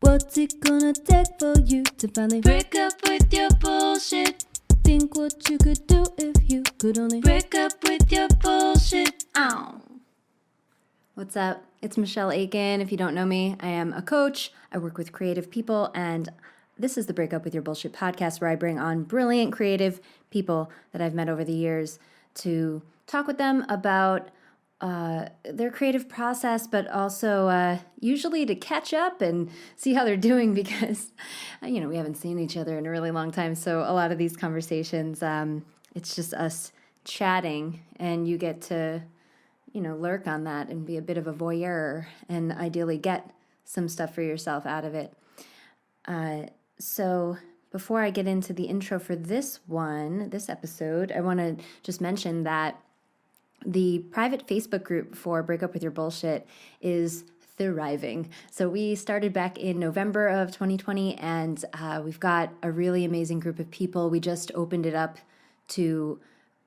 What's it gonna take for you to finally break up with your bullshit? Think what you could do if you could only break up with your bullshit. Ow. What's up? It's Michelle Akin. If you don't know me, I am a coach. I work with creative people, and this is the Break Up With Your Bullshit podcast, where I bring on brilliant creative people that I've met over the years to talk with them about their creative process, but also usually to catch up and see how they're doing because, we haven't seen each other in a really long time. So a lot of these conversations, it's just us chatting, and you get to, lurk on that and be a bit of a voyeur and ideally get some stuff for yourself out of it. So before I get into the intro for this episode, I want to just mention that the private Facebook group for Break Up With Your Bullshit is thriving. So we started back in November of 2020, and we've got a really amazing group of people. We just opened it up to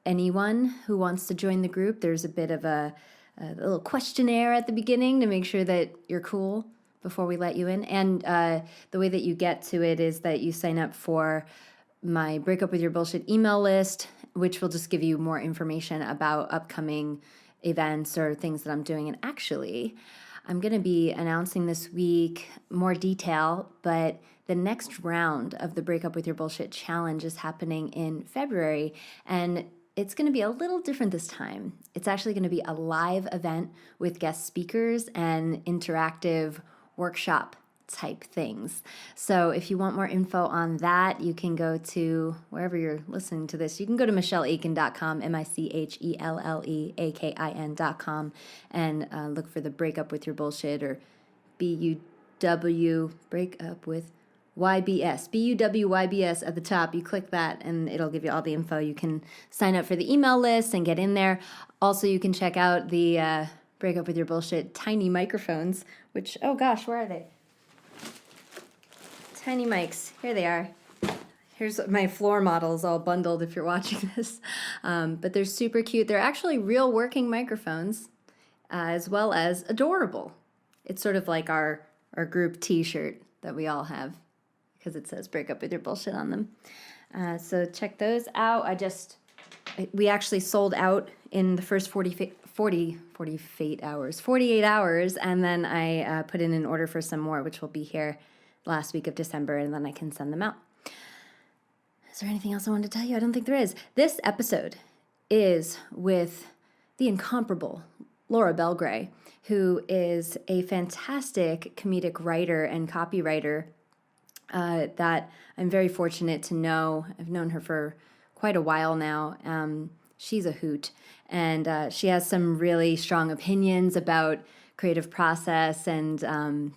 anyone who wants to join the group. There's a bit of a little questionnaire at the beginning to make sure that you're cool before we let you in. And the way that you get to it is that you sign up for my Break Up With Your Bullshit email list, which will just give you more information about upcoming events or things that I'm doing. And actually, I'm going to be announcing this week more detail, but the next round of the Break Up With Your Bullshit challenge is happening in February, and it's going to be a little different this time. It's actually going to be a live event with guest speakers and interactive workshop type things. So if you want more info on that, you can go to wherever you're listening to this. You can go to michelleakin.com, MICHELLEAKIN.com, and look for the Break Up With Your Bullshit, or BUW, Break Up With YBS, BUWYBS at the top. You click that and it'll give you all the info. You can sign up for the email list and get in there. Also, you can check out the Break Up With Your Bullshit tiny microphones, which, oh gosh, where are they? Tiny mics. Here they are. Here's my floor models all bundled if you're watching this. But they're super cute. They're actually real working microphones, as well as adorable. It's sort of like our group t-shirt that we all have, because it says Break Up With Your Bullshit on them. So check those out. We actually sold out in the first 48 hours, and then I put in an order for some more, which will be here last week of December, and then I can send them out. Is there anything else I wanted to tell you? I don't think there is. This episode is with the incomparable Laura Belgray, who is a fantastic comedic writer and copywriter that I'm very fortunate to know. I've known her for quite a while now. She's a hoot, and she has some really strong opinions about creative process and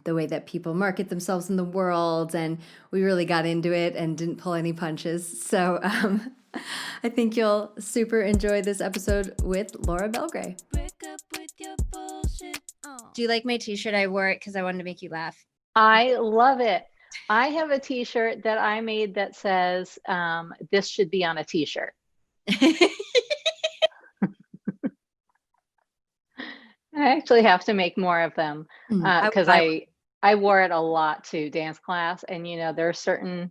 the way that people market themselves in the world, and we really got into it and didn't pull any punches. So I think you'll super enjoy this episode with Laura Belgray. Break up with your bullshit. Do you like my t-shirt? I wore it because I wanted to make you laugh. I love it. I have a t-shirt that I made that says, this should be on a t-shirt. I actually have to make more of them because I wore it a lot to dance class, and there are certain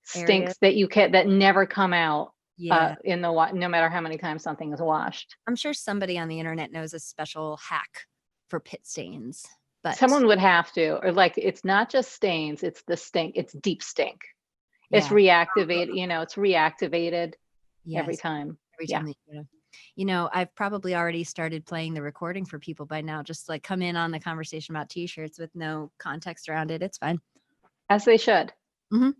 stinks that that never come out in the no matter how many times something is washed. I'm sure somebody on the internet knows a special hack for pit stains, but someone would have to, or it's not just stains, it's the stink, it's deep stink. It's reactivated, it's reactivated every time. I've probably already started playing the recording for people by now, just come in on the conversation about t-shirts with no context around it. It's fine. As they should. Mm-hmm.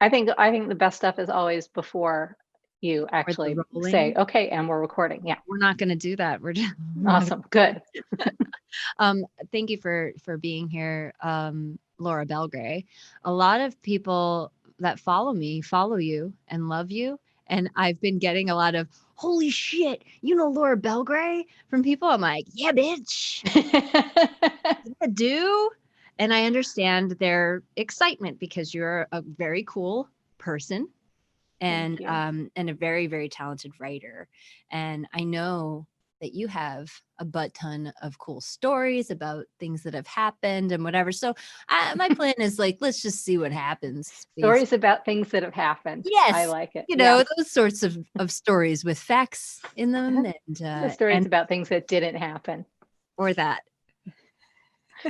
I think the best stuff is always before you actually say, okay, and we're recording. Yeah. We're not going to do that. We're just awesome. Good. Thank you for being here, Laura Belgray. A lot of people that follow me follow you and love you. And I've been getting a lot of, holy shit, Laura Belgray from people. I'm like, yeah, bitch. Yeah, do. And I understand their excitement because you're a very cool person and a very, very talented writer. And I know that you have a butt ton of cool stories about things that have happened and whatever. So my plan is like, let's just see what happens. Stories about things that have happened. Yes. I like it. Those sorts of stories with facts in them, The stories about things that didn't happen. Or that.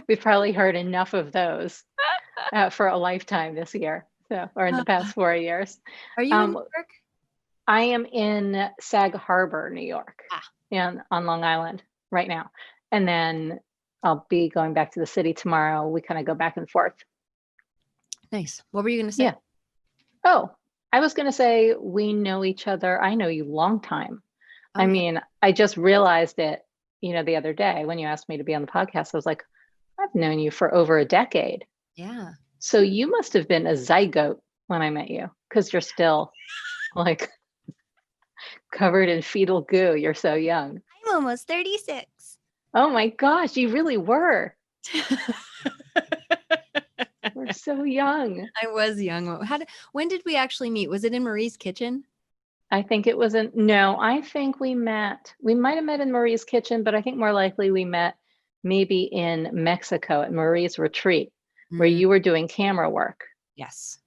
We've probably heard enough of those for a lifetime this year. So, or in the past 4 years. Are you in New York? I am in Sag Harbor, New York, and on Long Island right now. And then I'll be going back to the city tomorrow. We kind of go back and forth. Nice. What were you going to say? Yeah. Oh, I was going to say we know each other. I know you long time. I mean, I just realized it, the other day when you asked me to be on the podcast. I was like, I've known you for over a decade. Yeah. So you must have been a zygote when I met you, because you're still like covered in fetal goo. You're so young. I'm almost 36. Oh my gosh, you really were. We're so young. I was young. When did we actually meet? Was it in Marie's kitchen? I think it was no, I think we might have met in Marie's kitchen, but I think more likely we met maybe in Mexico at Marie's retreat, where you were doing camera work. Yes.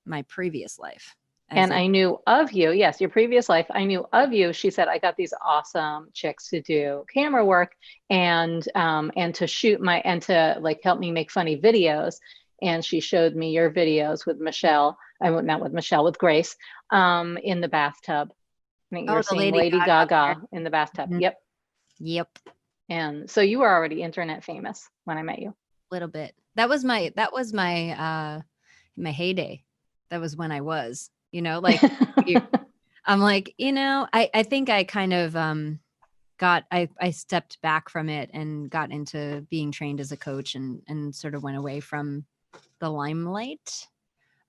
My previous life. And I knew of you. Yes, your previous life. I knew of you. She said, I got these awesome chicks to do camera work and to shoot and to like help me make funny videos. And she showed me your videos with Michelle. Not with Michelle, with Grace, in the bathtub. I think you were seeing Lady Gaga in the bathtub. Mm-hmm. Yep. And so you were already internet famous when I met you. A little bit. That was my heyday. That was when I was. Like I'm like, I think I kind of I stepped back from it and got into being trained as a coach and sort of went away from the limelight.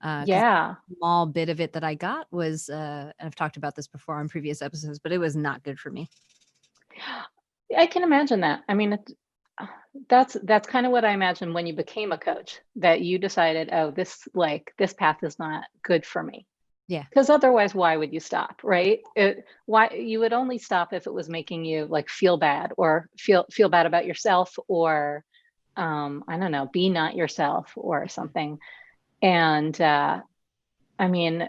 A small bit of it that I got was, and I've talked about this before on previous episodes, but it was not good for me. I can imagine that. I mean, that's kind of what I imagined when you became a coach, that you decided, oh, this path is not good for me. Yeah. Because otherwise, why would you stop, right? Why you would only stop if it was making you like feel bad or feel bad about yourself, or I don't know, be not yourself or something. And I mean,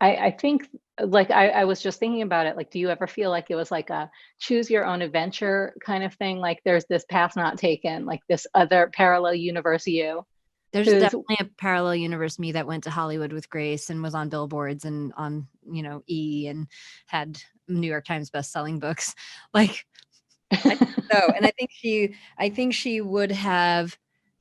I think like I was just thinking about it. Like, do you ever feel like it was like a choose your own adventure kind of thing? Like there's this path not taken, like this other parallel universe you. There's definitely a parallel universe me that went to Hollywood with Grace and was on billboards and on, E! And had New York Times best-selling books. Like, I think so. And I think she would have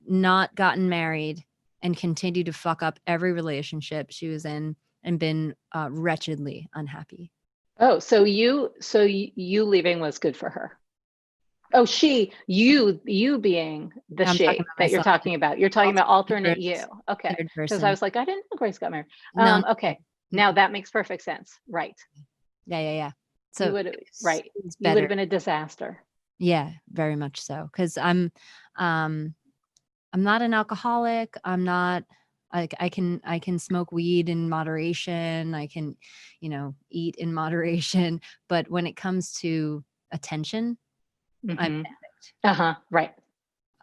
not gotten married and continued to fuck up every relationship she was in and been wretchedly unhappy. Oh, so you leaving was good for her. Oh, you being the she that you're talking about. You're talking about alternate you. Okay. Because I was like, I didn't know Grace got married. No. Okay. Now that makes perfect sense. Right. Yeah. So you would have been a disaster. Yeah, very much so. Because I'm not an alcoholic. I'm not like I can smoke weed in moderation. I can, eat in moderation. But when it comes to attention, I'm addict. Right.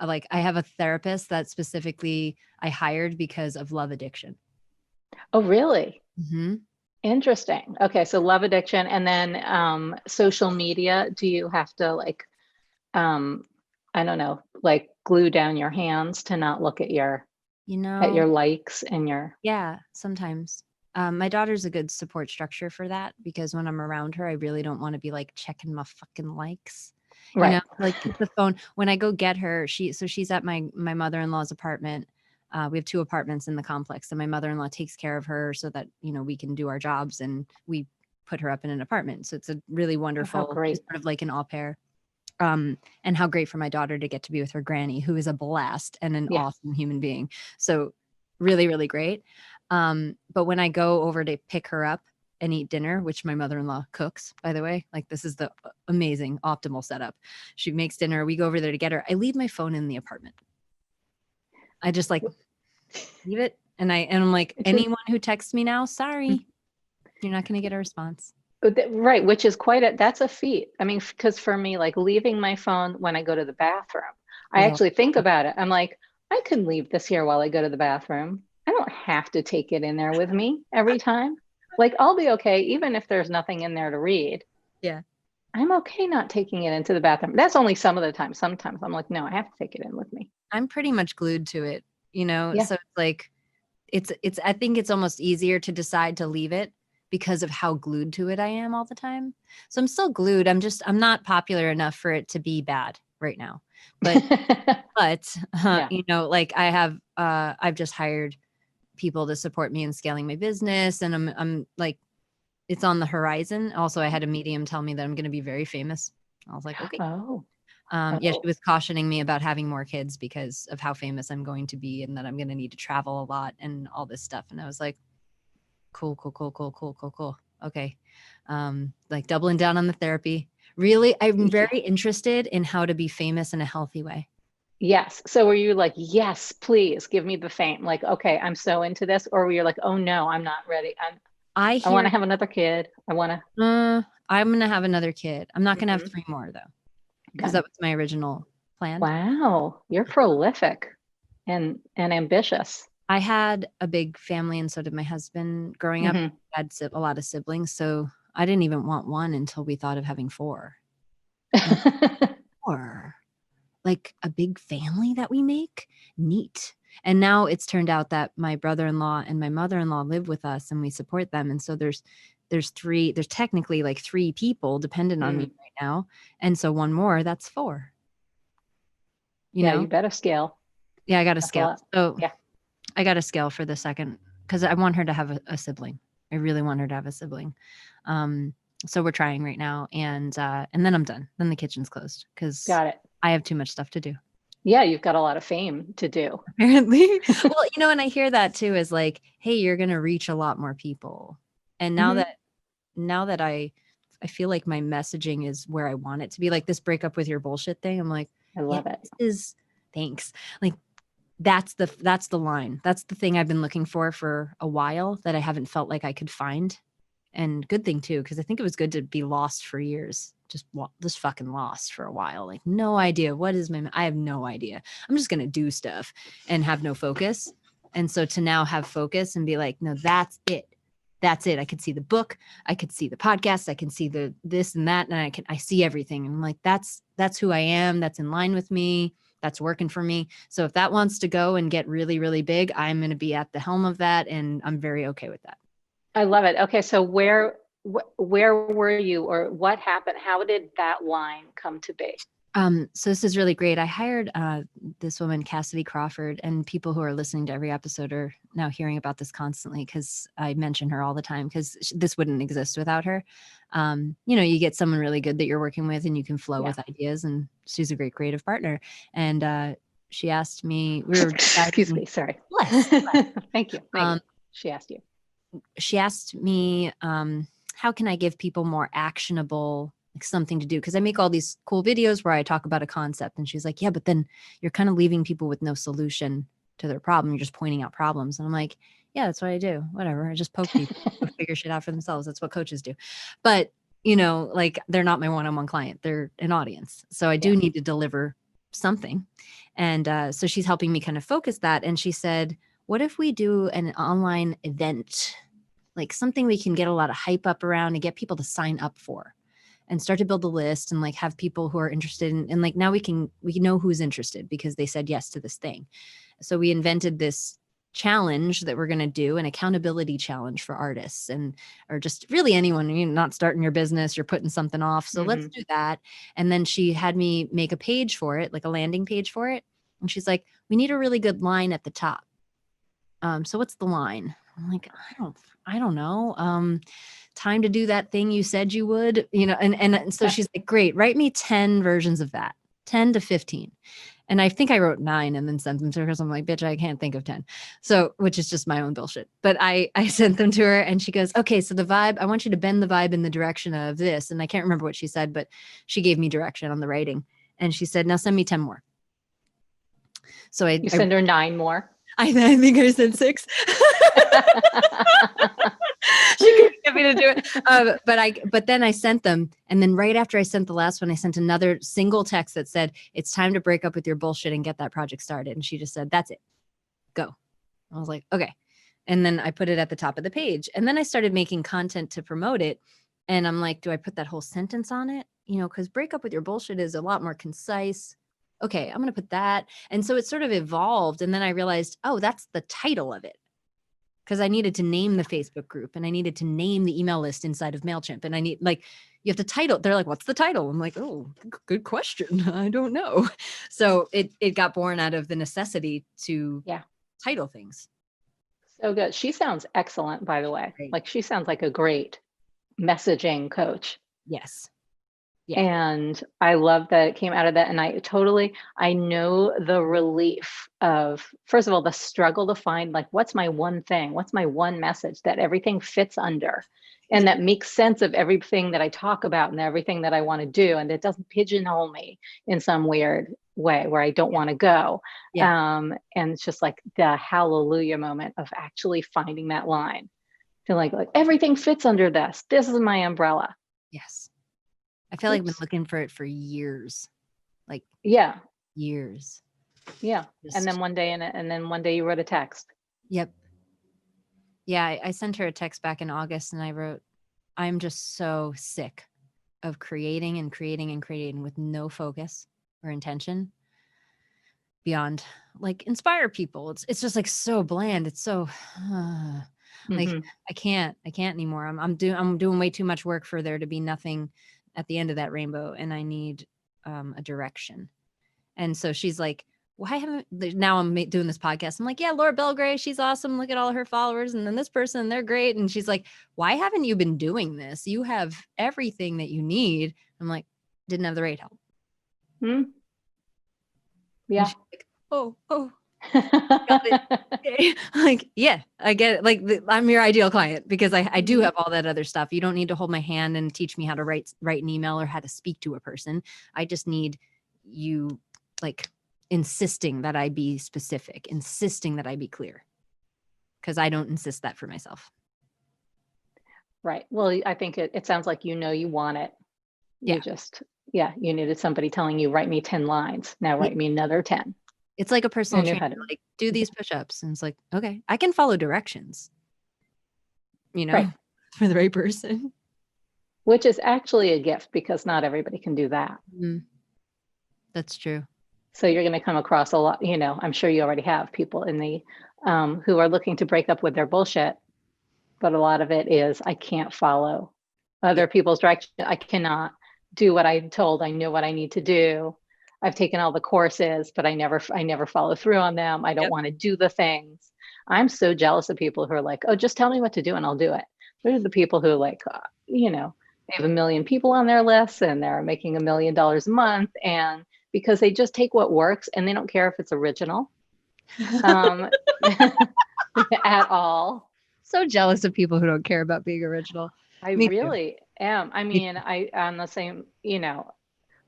Like I have a therapist that specifically I hired because of love addiction. Oh, really? Mm-hmm. Interesting. Okay. So love addiction. And then social media, do you have to like, I don't know, like glue down your hands to not look at your, at your likes and your. Yeah, sometimes. My daughter's a good support structure for that, because when I'm around her, I really don't want to be like checking my fucking likes. Right. Like keep the phone. When I go get her, she's at my mother-in-law's apartment. We have 2 apartments in the complex, and my mother-in-law takes care of her so that, we can do our jobs, and we put her up in an apartment. So it's a really wonderful, great. sort of like an au pair. And how great for my daughter to get to be with her granny, who is a blast and an awesome human being. So really, really great. But when I go over to pick her up and eat dinner, which my mother-in-law cooks, by the way, like this is the amazing optimal setup. She makes dinner. We go over there to get her. I leave my phone in the apartment. I just like leave it. And I'm like, anyone who texts me now, sorry, you're not going to get a response. Right, which is that's a feat. I mean, because for me, like leaving my phone when I go to the bathroom, I Yeah. actually think about it. I'm like, I can leave this here while I go to the bathroom. I don't have to take it in there with me every time. Like, I'll be okay, even if there's nothing in there to read. Yeah. I'm okay not taking it into the bathroom. That's only some of the time. Sometimes I'm like, no, I have to take it in with me. I'm pretty much glued to it, Yeah. so it's like, I think it's almost easier to decide to leave it because of how glued to it I am all the time. So I'm still glued. I'm not popular enough for it to be bad right now. But, Yeah. like I've just hired people to support me in scaling my business, and I'm like, it's on the horizon. Also, I had a medium tell me that I'm going to be very famous. I was like, okay. Oh. Yeah, she was cautioning me about having more kids because of how famous I'm going to be and that I'm going to need to travel a lot and all this stuff. And I was like, cool. Okay. Like doubling down on the therapy. Really, I'm very interested in how to be famous in a healthy way. Yes. So were you like, yes, please give me the fame? Like, okay, I'm so into this. Or were you like, oh no, I'm not ready. I want to have another kid. I'm going to have another kid. I'm not going to have 3 more though, because that was my original plan. Wow. You're prolific and ambitious. I had a big family, and so did my husband. Growing up, I had a lot of siblings, so I didn't even want 1 until we thought of having 4. Or like a big family that we make? Neat. And now it's turned out that my brother-in-law and my mother-in-law live with us, and we support them. And so there's technically like 3 people dependent on me right now. And so 1 more, that's 4. You better scale. Yeah, I got to scale. So yeah. I got to scale for the second, because I want her to have a sibling. I really want her to have a sibling. So we're trying right now, and then I'm done. Then the kitchen's closed because I have too much stuff to do. Yeah, you've got a lot of fame to do. Apparently. Well, and I hear that too, is like, hey, you're going to reach a lot more people. And now that I feel like my messaging is where I want it to be, like this break up with your bullshit thing. I'm like, I love it. Thanks. Like, that's the line. That's the thing I've been looking for a while that I haven't felt like I could find. And good thing too, because I think it was good to be lost for years. Just fucking lost for a while. Like, no idea. I have no idea. I'm just going to do stuff and have no focus. And so to now have focus and be like, no, that's it. That's it. I could see the book. I could see the podcast. I can see the this and that. And I see everything. And I'm like, that's who I am. That's in line with me. That's working for me. So if that wants to go and get really, really big, I'm going to be at the helm of that. And I'm very okay with that. I love it. Okay. So where were you, or what happened? How did that line come to be? So this is really great. I hired this woman, Cassidy Crawford, and people who are listening to every episode are now hearing about this constantly because I mention her all the time, because this wouldn't exist without her. You get someone really good that you're working with and you can flow with ideas, and she's a great creative partner. And she asked me, excuse me, sorry. Thank you. She asked you. She asked me, how can I give people more actionable, like something to do? Because I make all these cool videos where I talk about a concept, and she's like, yeah, but then you're kind of leaving people with no solution to their problem. You're just pointing out problems. And I'm like, yeah, that's what I do. Whatever. I just poke people to figure shit out for themselves. That's what coaches do. But, like, they're not my one-on-one client. They're an audience. So I do need to deliver something. And so she's helping me kind of focus that. And she said, what if we do an online event, like something we can get a lot of hype up around and get people to sign up for, and start to build a list and like have people who are interested in, and like now we know who's interested because they said yes to this thing. So we invented this challenge that we're going to do, an accountability challenge for artists or just really anyone. You're not starting your business, you're putting something off. So let's do that. And then she had me make a page for it, like a landing page for it. And she's like, we need a really good line at the top. So what's the line? I'm like, I don't know. Time to do that thing you said you would, and so she's like, great, write me 10 versions of that, 10 to 15. And I think I wrote 9 and then sent them to her because I'm like, bitch, I can't think of 10. So, which is just my own bullshit. But I sent them to her, and she goes, okay, so the vibe, I want you to bend the vibe in the direction of this. And I can't remember what she said, but she gave me direction on the writing. And she said, now send me 10 more. So you send her 9 more. I think I said 6. She couldn't get me to do it. But then I sent them. And then right after I sent the last one, I sent another single text that said, it's time to break up with your bullshit and get that project started. And she just said, that's it. Go. I was like, okay. And then I put it at the top of the page. And then I started making content to promote it. And I'm like, do I put that whole sentence on it? You know, because break up with your bullshit is a lot more concise. Okay, I'm going to put that. And so it sort of evolved. And then I realized, oh, that's the title of it. Because I needed to name the Facebook group and I needed to name the email list inside of MailChimp. And I need, like, you have to title. They're like, what's the title? I'm like, oh, good question. I don't know. So it got born out of the necessity to title things. So good. She sounds excellent, by the way. Great. Like, she sounds like a great messaging coach. Yes. Yeah. And I love that it came out of that. And I know the relief of, first of all, the struggle to find, like, what's my one thing? What's my one message that everything fits under? And that makes sense of everything that I talk about and everything that I want to do. And it doesn't pigeonhole me in some weird way where I don't want to go. And it's just like the hallelujah moment of actually finding that line. Feeling like everything fits under this. This is my umbrella. Yes. I feel like I've been looking for it for years. Like, years. Yeah. And then one day you wrote a text. Yep. Yeah. I sent her a text back in August and I wrote, I'm just so sick of creating and creating and creating with no focus or intention beyond, like, inspire people. It's just like so bland. It's so like, I can't anymore. I'm doing way too much work for there to be nothing at the end of that rainbow. And I need a direction. And so she's like, why haven't, now I'm doing this podcast. I'm like, yeah, Laura Belgray, she's awesome. Look at all her followers. And then this person, they're great. And she's like, why haven't you been doing this? You have everything that you need. I'm like, didn't have the right help. Yeah. Like, oh. Okay. Like, yeah, I get it. Like, I'm your ideal client because I do have all that other stuff. You don't need to hold my hand and teach me how to write an email or how to speak to a person. I just need you, like, insisting that I be specific, insisting that I be clear, because I don't insist that for myself. Right. Well, I think it sounds like you want it. You just, you needed somebody telling you, write me 10 lines. Now write me another 10. It's like a personal trainer, like, do these push-ups. And it's like, okay, I can follow directions, you know, for the right person. Which is actually a gift because not everybody can do that. That's true. So you're going to come across a lot, you know, I'm sure you already have people in the, who are looking to break up with their bullshit. But a lot of it is, I can't follow other people's direction. I cannot do what I'm told. I know what I need to do. I've taken all the courses, but I never follow through on them. I don't want to do the things. I'm so jealous of people who are like, oh, just tell me what to do and I'll do it. Those are the people who, like, you know, they have 1 million people on their list and they're making $1 million a month. And because they just take what works and they don't care if it's original at all. So jealous of people who don't care about being original. I really am. I mean, on the same, you know,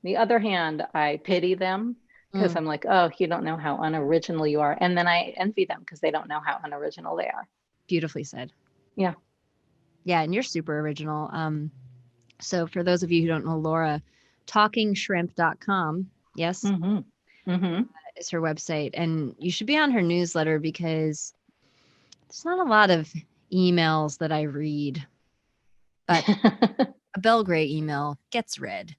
the other hand, I pity them because I'm like, oh, you don't know how unoriginal you are. And then I envy them because they don't know how unoriginal they are. Beautifully said. Yeah. Yeah. And you're super original. So for those of you who don't know Laura, talkingshrimp.com. Yes. Is her website. And you should be on her newsletter because there's not a lot of emails that I read, but a Belgray email gets read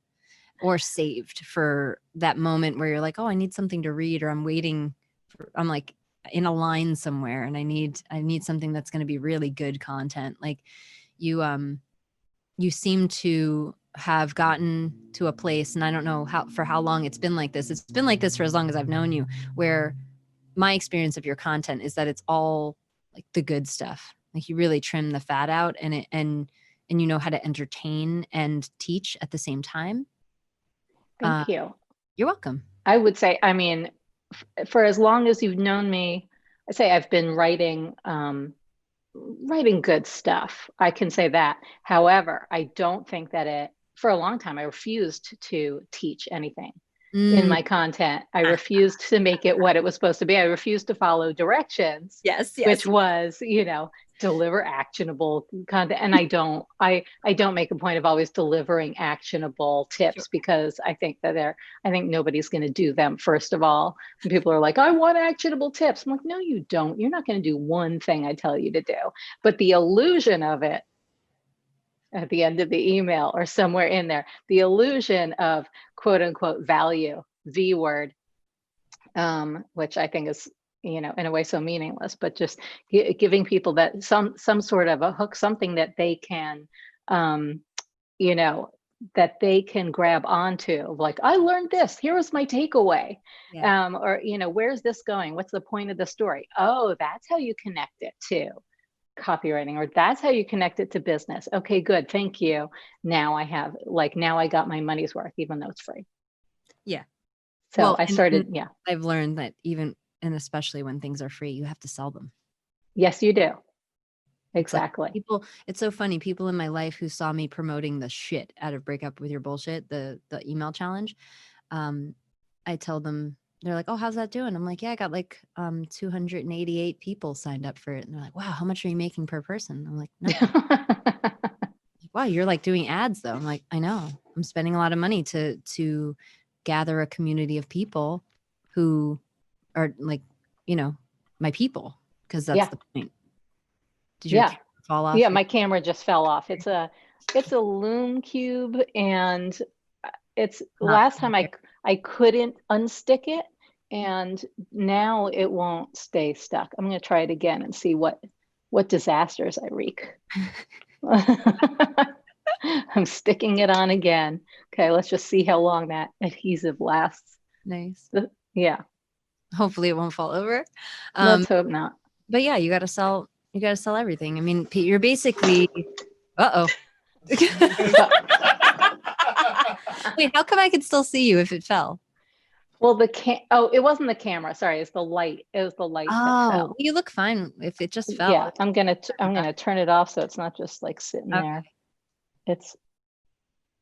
or saved for that moment where you're like, oh, I need something to read, or I'm waiting for, I'm like in a line somewhere and I need something that's going to be really good content. Like you seem to have gotten to a place, and I don't know how long it's been like this. It's been like this for as long as I've known you, where my experience of your content is that it's all like the good stuff. Like you really trim the fat out and you know how to entertain and teach at the same time. Thank you. You're welcome. I would say, I mean, for as long as you've known me, I say I've been writing good stuff. I can say that. However, I don't think that for a long time, I refused to teach anything. in my content. I refused to make it what it was supposed to be. I refused to follow directions, which was, deliver actionable content. And I don't make a point of always delivering actionable tips because I think nobody's going to do them. First of all, and people are like, I want actionable tips. I'm like, no, you don't. You're not going to do one thing I tell you to do, but the illusion of it at the end of the email or somewhere in there, the illusion of quote unquote value, V word, which I think is, in a way so meaningless, but just giving people that some sort of a hook, something that they can, that they can grab onto, like, I learned this, here was my takeaway. Or, where's this going? What's the point of the story? Oh, that's how you connect it to copywriting, or that's how you connect it to business. Okay, good. Thank you. Now I got my money's worth, even though it's free. Yeah. So I started, I've learned that even, and especially when things are free, you have to sell them. Yes, you do. Exactly. Like it's so funny. People in my life who saw me promoting the shit out of Break Up With Your Bullshit, the email challenge, I tell them, they're like, oh, how's that doing? I'm like, yeah, I got like 288 people signed up for it. And they're like, wow, how much are you making per person? I'm like, no. Wow, you're like doing ads though. I'm like, I know. I'm spending a lot of money to gather a community of people who are like, my people, because that's the point. Did your camera fall off? Yeah, my camera just fell off. It's a Loom Cube, and it's last time I couldn't unstick it, and now it won't stay stuck. I'm going to try it again and see what disasters I wreak. I'm sticking it on again. Okay, let's just see how long that adhesive lasts. Nice. Yeah. Hopefully it won't fall over. Let's hope not. But yeah, you got to sell everything. I mean, you're basically, Wait, how come I could still see you if it fell? Well, it wasn't the camera. Sorry, it's the light. It was the light that fell. You look fine if it just fell. Yeah, I'm gonna turn it off so it's not just like sitting there. It's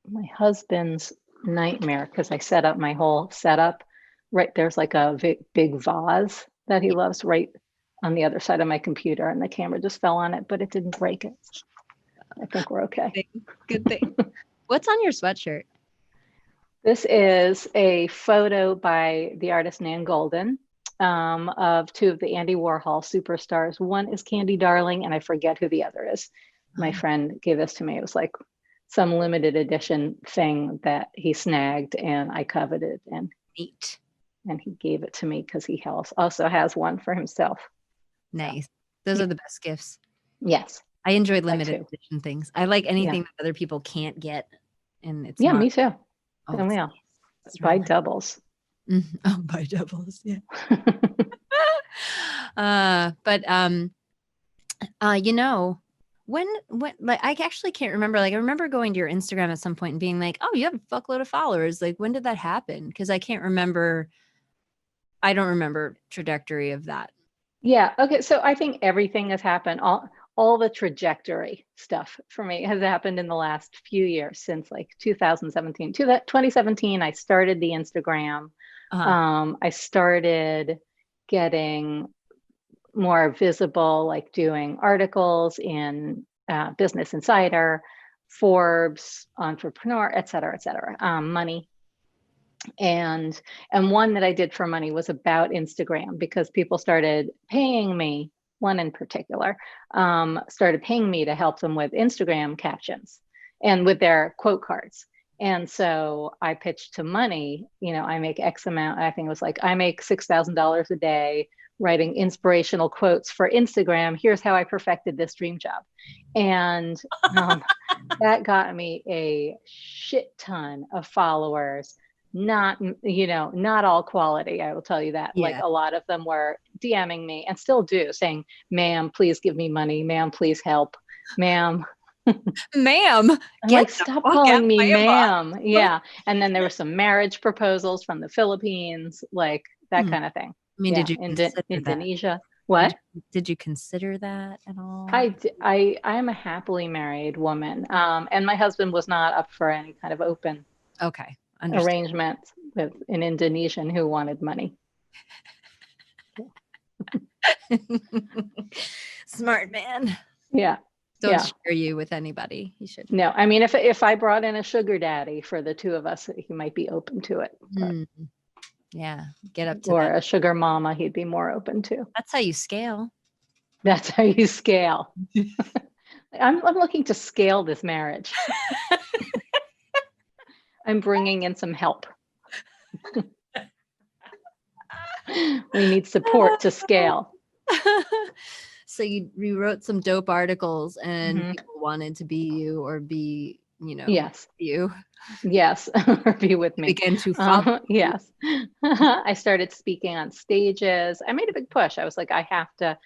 my husband's nightmare because I set up my whole setup. Right there's like a big vase that he loves right on the other side of my computer, and the camera just fell on it, but it didn't break it. I think we're okay. Good thing. What's on your sweatshirt? This is a photo by the artist Nan Golden of two of the Andy Warhol superstars. One is Candy Darling, and I forget who the other is. My friend gave this to me. It was like some limited edition thing that he snagged, and I coveted. And neat. And he gave it to me because he also has one for himself. Nice. Those are the best gifts. Yes. I enjoy limited edition things. I like anything that other people can't get. And it's me too. Oh, yeah. Buy doubles. Mm-hmm. Oh, buy doubles. Yeah. When like I actually can't remember. Like I remember going to your Instagram at some point and being like, oh, you have a fuckload of followers. Like when did that happen? Because I can't remember. I don't remember trajectory of that. Yeah. Okay. So I think everything has happened. All the trajectory stuff for me has happened in the last few years, since like 2017. 2017, I started the Instagram. I started getting more visible, like doing articles in Business Insider, Forbes, Entrepreneur, et cetera, money. And one that I did for money was about Instagram, because people started paying me. One in particular started paying me to help them with Instagram captions and with their quote cards. And so I pitched to money, I make X amount. I think it was like, I make $6,000 a day writing inspirational quotes for Instagram. Here's how I perfected this dream job. And that got me a shit ton of followers. Not all quality, I will tell you that. Like a lot of them were DMing me, and still do, saying, ma'am, please give me money. Ma'am, please help. Ma'am. Ma'am. I'm like, stop calling me ma'am. Yeah. And then there were some marriage proposals from the Philippines, like that kind of thing. I mean, did you consider Indonesia? That? What? Did you consider that at all? I am a happily married woman. And my husband was not up for any kind of open okay arrangement. with an Indonesian who wanted money. Smart man. Yeah. Don't share you with anybody. You should. No, I mean, if I brought in a sugar daddy for the two of us, he might be open to it. Yeah, get up to or that. A sugar mama, he'd be more open to. That's how you scale. That's how you scale. I'm looking to scale this marriage. I'm bringing in some help. We need support to scale. So you wrote some dope articles and people wanted to be you or be, yes, you. Yes, or be with me. Begin to follow. Yes. I started speaking on stages. I made a big push. I was like, I have to.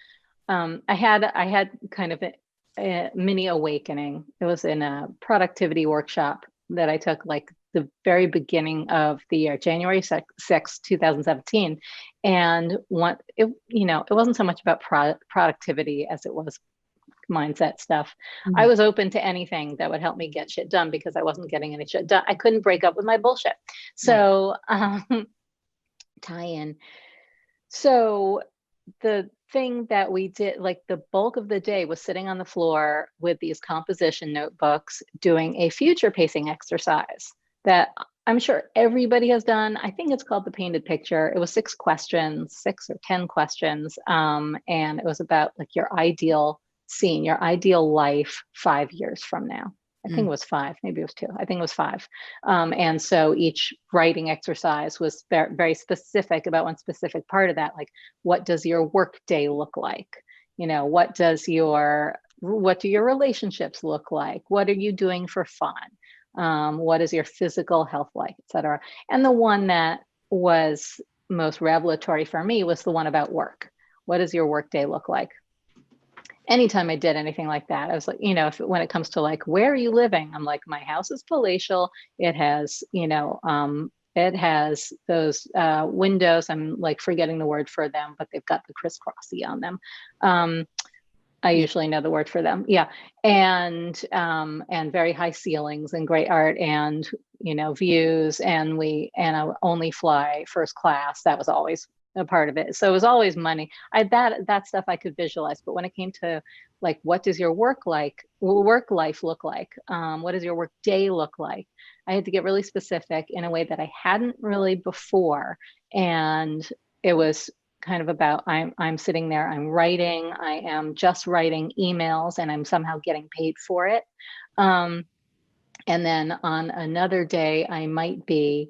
I had kind of a mini awakening. It was in a productivity workshop that I took like the very beginning of the year, January 6th, 2017. And it wasn't so much about productivity as it was mindset stuff. I was open to anything that would help me get shit done because I wasn't getting any shit done. I couldn't break up with my bullshit. So tie in. So the thing that we did, like the bulk of the day was sitting on the floor with these composition notebooks doing a future pacing exercise that I'm sure everybody has done. I think it's called the painted picture. It was 6 questions, 6 or 10 questions. And it was about like your ideal scene, your ideal life 5 years from now. I think it was 5, maybe it was 2. I think it was 5. And so each writing exercise was very, very specific about one specific part of that. Like, what does your work day look like? What do your relationships look like? What are you doing for fun? What is your physical health like, et cetera? And the one that was most revelatory for me was the one about work. What does your work day look like? Anytime I did anything like that, I was like, when it comes to like, where are you living? I'm like, my house is palatial. It has, it has those windows. I'm like forgetting the word for them, but they've got the crisscrossy on them. I usually know the word for them. Yeah. And very high ceilings and great art and, views. And I only fly first class. That was always a part of it. So it was always money. That stuff I could visualize. But when it came to like, what does your work life look like? What does your work day look like? I had to get really specific in a way that I hadn't really before. And it was kind of about, I'm sitting there, I'm writing, I am just writing emails and I'm somehow getting paid for it. And then on another day, I might be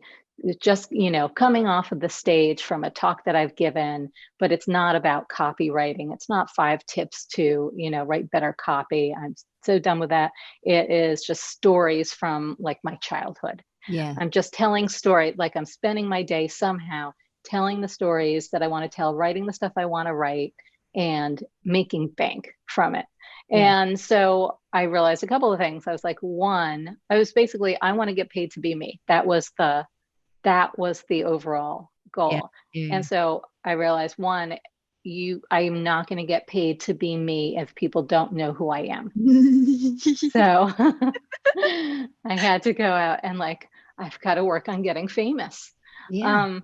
just, coming off of the stage from a talk that I've given, but it's not about copywriting. It's not 5 tips to, write better copy. I'm so done with that. It is just stories from like my childhood. Yeah. I'm just telling story, like I'm spending my day somehow telling the stories that I want to tell, writing the stuff I want to write, and making bank from it. Yeah. And so I realized a couple of things. I was like, one, I want to get paid to be me. That was the overall goal. Yeah. And so I realized, one, I'm not going to get paid to be me if people don't know who I am. So I had to go out and like, I've got to work on getting famous. Yeah.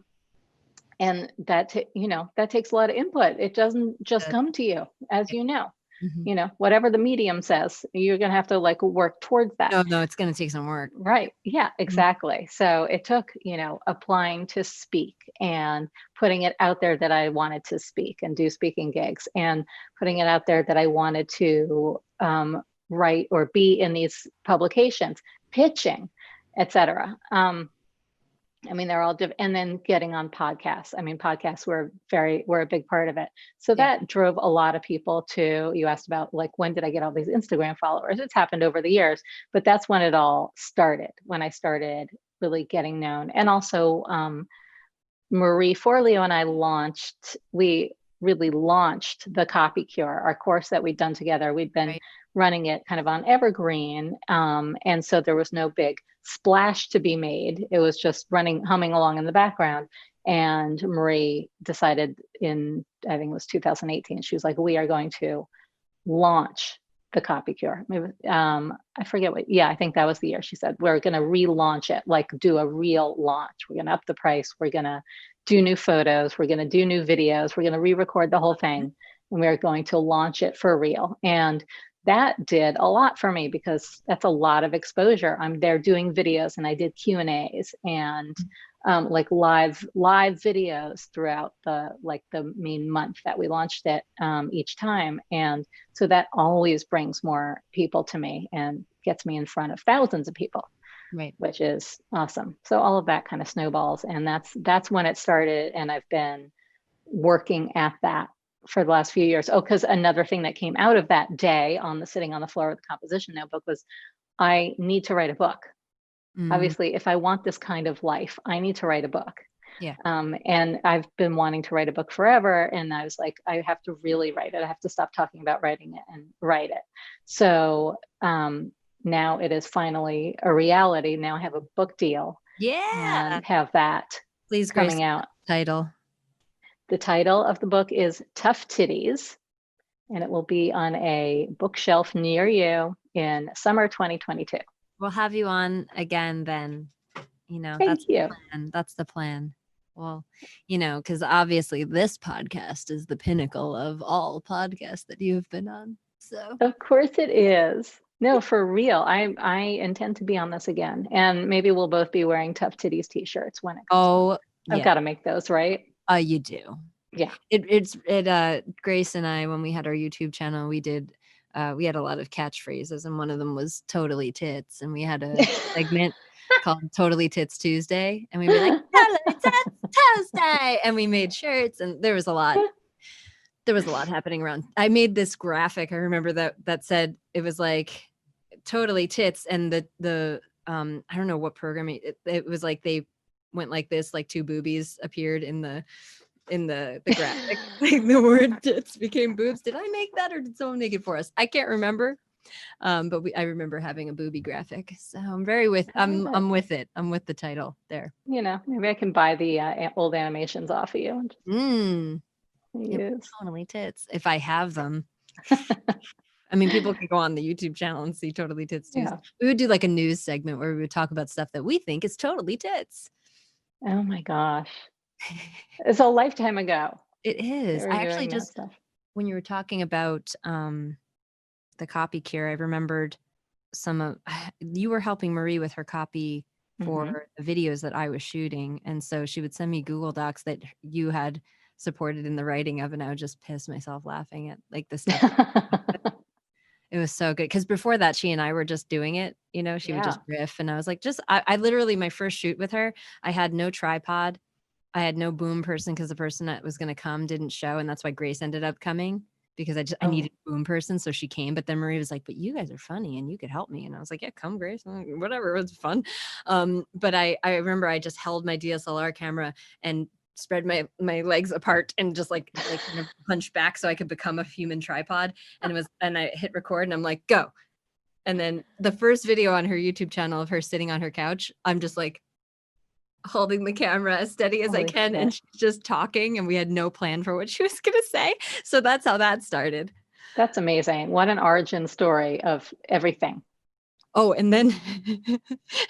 And that takes a lot of input. It doesn't just come to you, as you know. Mm-hmm. Whatever the medium says, you're going to have to like work towards that. No, it's going to take some work. Right. Yeah, exactly. Mm-hmm. So it took, applying to speak and putting it out there that I wanted to speak and do speaking gigs, and putting it out there that I wanted to write or be in these publications, pitching, etc. They're all different. And then getting on podcasts. Podcasts were a big part of it. So that drove a lot of people to, you asked about like, when did I get all these Instagram followers? It's happened over the years, but that's when it all started, when I started really getting known. And also Marie Forleo and I we really launched the Copy Cure, our course that we'd done together. We'd been running it kind of on evergreen. And so there was no big splash to be made. It was just humming along in the background. And Marie decided I think it was 2018, she was like, we are going to launch the Copy Cure. Maybe, I forget I think that was the year she said, we're going to relaunch it, like do a real launch. We're going to up the price. We're going to do new photos. We're going to do new videos. We're going to re-record the whole thing. And we're going to launch it for real. And that did a lot for me because that's a lot of exposure. I'm there doing videos, and I did Q&As and like live videos throughout the main month that we launched it each time. And so that always brings more people to me and gets me in front of thousands of people, right? Which is awesome. So all of that kind of snowballs, and that's when it started. And I've been working at that for the last few years. Oh, because another thing that came out of that day on the sitting on the floor with the composition notebook was I need to write a book. Obviously, if I want this kind of life, I need to write a book. Yeah. And I've been wanting to write a book forever. And I was like, I have to really write it. I have to stop talking about writing it and write it. So now it is finally a reality. Now I have a book deal. Yeah. And have that Please, coming out. Title. The title of the book is Tough Titties, and it will be on a bookshelf near you in summer 2022. We'll have you on again then. Thank you. That's the plan. Well, because obviously this podcast is the pinnacle of all podcasts that you have been on. So of course it is. No, for real. I intend to be on this again, and maybe we'll both be wearing Tough Titties t-shirts when it comes out. I've got to make those, right? You do. Yeah. Grace and I, when we had our YouTube channel, we had a lot of catchphrases, and one of them was "Totally Tits," and we had a segment called "Totally Tits Tuesday," and we were like "Totally Tits Tuesday," and we made shirts, and there was a lot happening around. I made this graphic. I remember that said it was like "Totally Tits," and the I don't know what program it was like. They went like this, like two boobies appeared in the graphic. Like the word tits became boobs. Did I make that, or did someone make it for us? I can't remember. But I remember having a booby graphic. So I'm I'm with it. I'm with the title there. Maybe I can buy the old animations off of you. Totally Tits, if I have them. I mean, people could go on the YouTube channel and see Totally Tits Tuesday. Yeah. We would do like a news segment where we would talk about stuff that we think is totally tits. Oh my gosh. It's a lifetime ago. It is. I actually just, when you were talking about the Copy Cure, I remembered you were helping Marie with her copy for the videos that I was shooting. And so she would send me Google Docs that you had supported in the writing of, and I would just piss myself laughing at like the stuff. It was so good. Because before that, she and I were just doing it, she would just riff. And I was like, I literally, my first shoot with her, I had no tripod. I had no boom person because the person that was going to come didn't show. And that's why Grace ended up coming, because I needed a boom person. So she came. But then Marie was like, but you guys are funny and you could help me. And I was like, yeah, come, Grace. Whatever. It was fun. But I remember I just held my DSLR camera and spread my legs apart and just like kind of punch back so I could become a human tripod. And I hit record and I'm like, go. And then the first video on her YouTube channel of her sitting on her couch, I'm just like holding the camera as steady as I can. And she's just talking, and we had no plan for what she was going to say. So that's how that started. That's amazing. What an origin story of everything. Oh, and then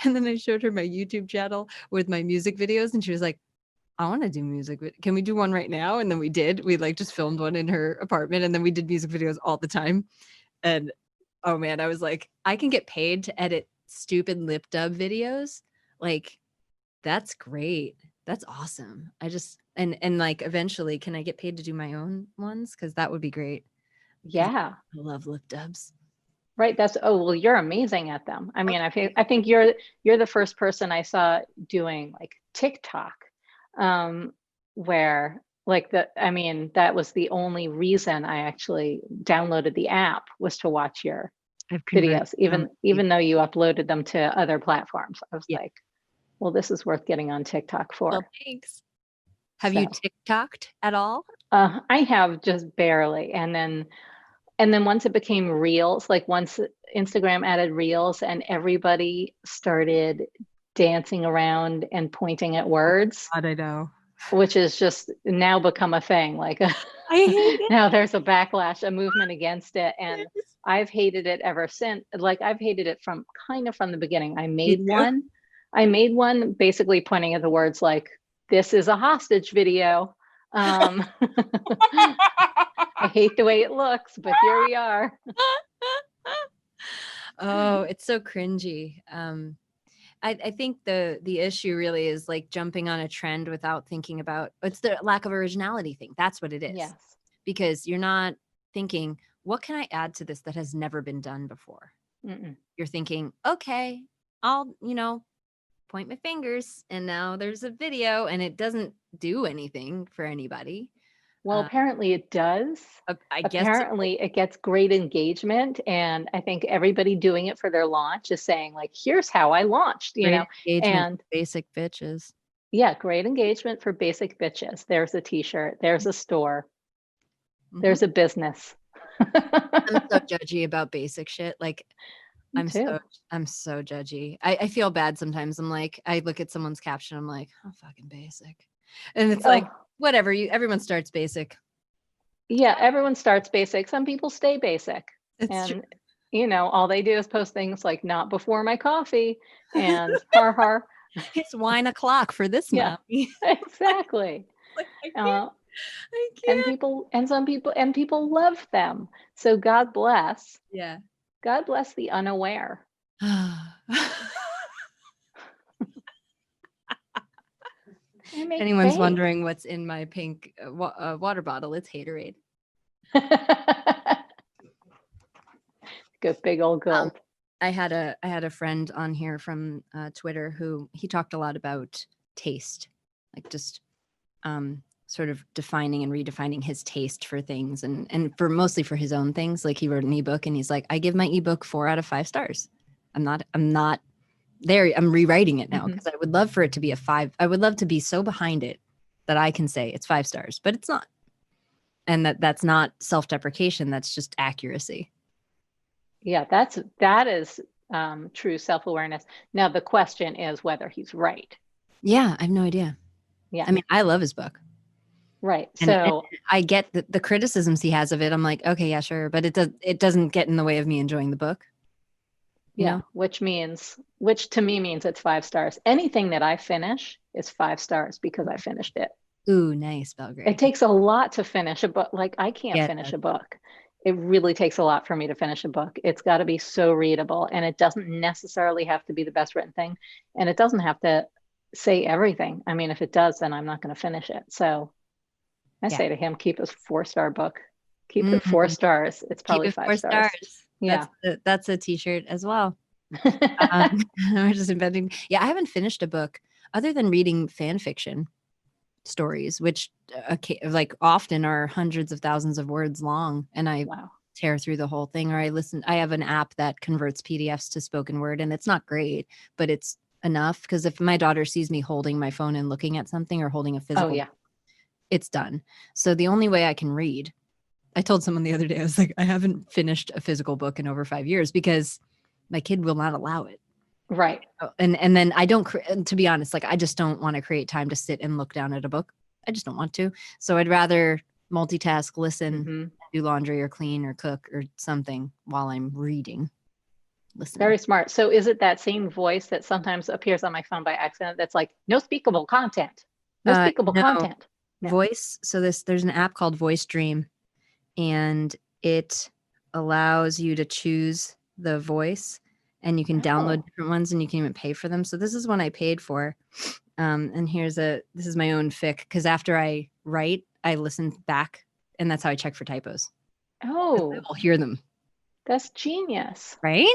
I showed her my YouTube channel with my music videos, and she was like, I want to do music. Can we do one right now? And then we did. We like just filmed one in her apartment, and then we did music videos all the time. And oh man, I was like, I can get paid to edit stupid lip dub videos. Like, that's great. That's awesome. I just, and like, eventually, can I get paid to do my own ones? Because that would be great. Yeah. I love lip dubs. Right. Well, you're amazing at them. I mean, I think you're the first person I saw doing like TikTok, where like that was the only reason I actually downloaded the app, was to watch your videos, even though you uploaded them to other platforms. I was like, well, this is worth getting on TikTok for. Well, thanks. Have you TikToked at all? I have, just barely. And then once it became Reels, like once Instagram added Reels and everybody started dancing around and pointing at words. God, I know. Which is just now become a thing. Like I hate it. Now there's a backlash, a movement against it. And I've hated it ever since. Like, I've hated it from the beginning. I made one basically pointing at the words like, this is a hostage video. I hate the way it looks, but here we are. Oh, it's so cringy. I think the issue really is like jumping on a trend without thinking about, it's the lack of originality thing. That's what it is. Yes. Because you're not thinking, what can I add to this that has never been done before? You're thinking, okay, I'll, point my fingers and now there's a video, and it doesn't do anything for anybody. Well, apparently it does. I guess apparently it gets great engagement, and I think everybody doing it for their launch is saying like, here's how I launched, and basic bitches. Yeah, great engagement for basic bitches. There's a t-shirt, there's a store, there's a business. I'm so judgy about basic shit. Like, I'm so judgy. I feel bad sometimes. I'm like, I look at someone's caption, I'm like, oh, fucking basic. And it's like, whatever, everyone starts basic. Yeah, everyone starts basic. Some people stay basic. It's true. All they do is post things like, not before my coffee, and har har. It's wine o'clock for this mommy. Exactly. Like, I can't. And people love them. So God bless. Yeah. God bless the unaware. Anyone's wondering what's in my pink water bottle, it's Haterade. Good big old gulp. I had a friend on here from Twitter who he talked a lot about taste, like just sort of defining and redefining his taste for things, and for mostly for his own things. Like, he wrote an ebook and he's like, I give my ebook 4 out of 5 stars. I'm not there. I'm rewriting it now because I would love for it to be a 5. I would love to be so behind it that I can say it's 5 stars, but it's not. And that's not self-deprecation. That's just accuracy. Yeah, that is true self-awareness. Now the question is whether he's right. Yeah, I have no idea. Yeah, I mean, I love his book. Right. And I get the criticisms he has of it. I'm like, okay, yeah, sure, but it doesn't get in the way of me enjoying the book. You know? Which to me means it's 5 stars. Anything that I finish is 5 stars because I finished it. Ooh, nice, Belgray. It takes a lot to finish a book. Like, I can't finish a book. It really takes a lot for me to finish a book. It's got to be so readable, and it doesn't necessarily have to be the best written thing, and it doesn't have to say everything. I mean, if it does, then I'm not going to finish it. So I say to him, keep a 4-star book. Keep it 4 stars. It's probably 5 stars. Yeah, that's a t-shirt as well. We're just inventing. Yeah, I haven't finished a book other than reading fan fiction stories, which like often are hundreds of thousands of words long, and I tear through the whole thing. Or I have an app that converts PDFs to spoken word, and it's not great, but it's enough, because if my daughter sees me holding my phone and looking at something or holding a physical it's done. So the only way I can read, I told someone the other day, I was like, I haven't finished a physical book in over 5 years because my kid will not allow it. Right. And then I don't, to be honest, like, I just don't want to create time to sit and look down at a book. I just don't want to. So I'd rather multitask, listen, do laundry or clean or cook or something while I'm reading. Listen. Very smart. So is it that same voice that sometimes appears on my phone by accident that's like, no speakable content? No speakable content. No. Voice. So there's an app called Voice Dream, and it allows you to choose the voice, and you can download different ones, and you can even pay for them. So this is one I paid for. And this is my own fic, because after I write, I listen back, and that's how I check for typos. Oh, I'll hear them. That's genius. Right?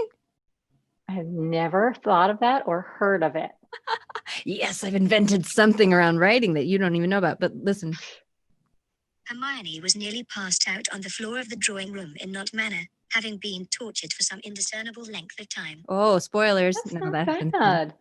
I've never thought of that or heard of it. Yes, I've invented something around writing that you don't even know about, but listen. Hermione was nearly passed out on the floor of the drawing room in Not Manor, having been tortured for some indiscernible length of time. Oh, spoilers. That's not bad.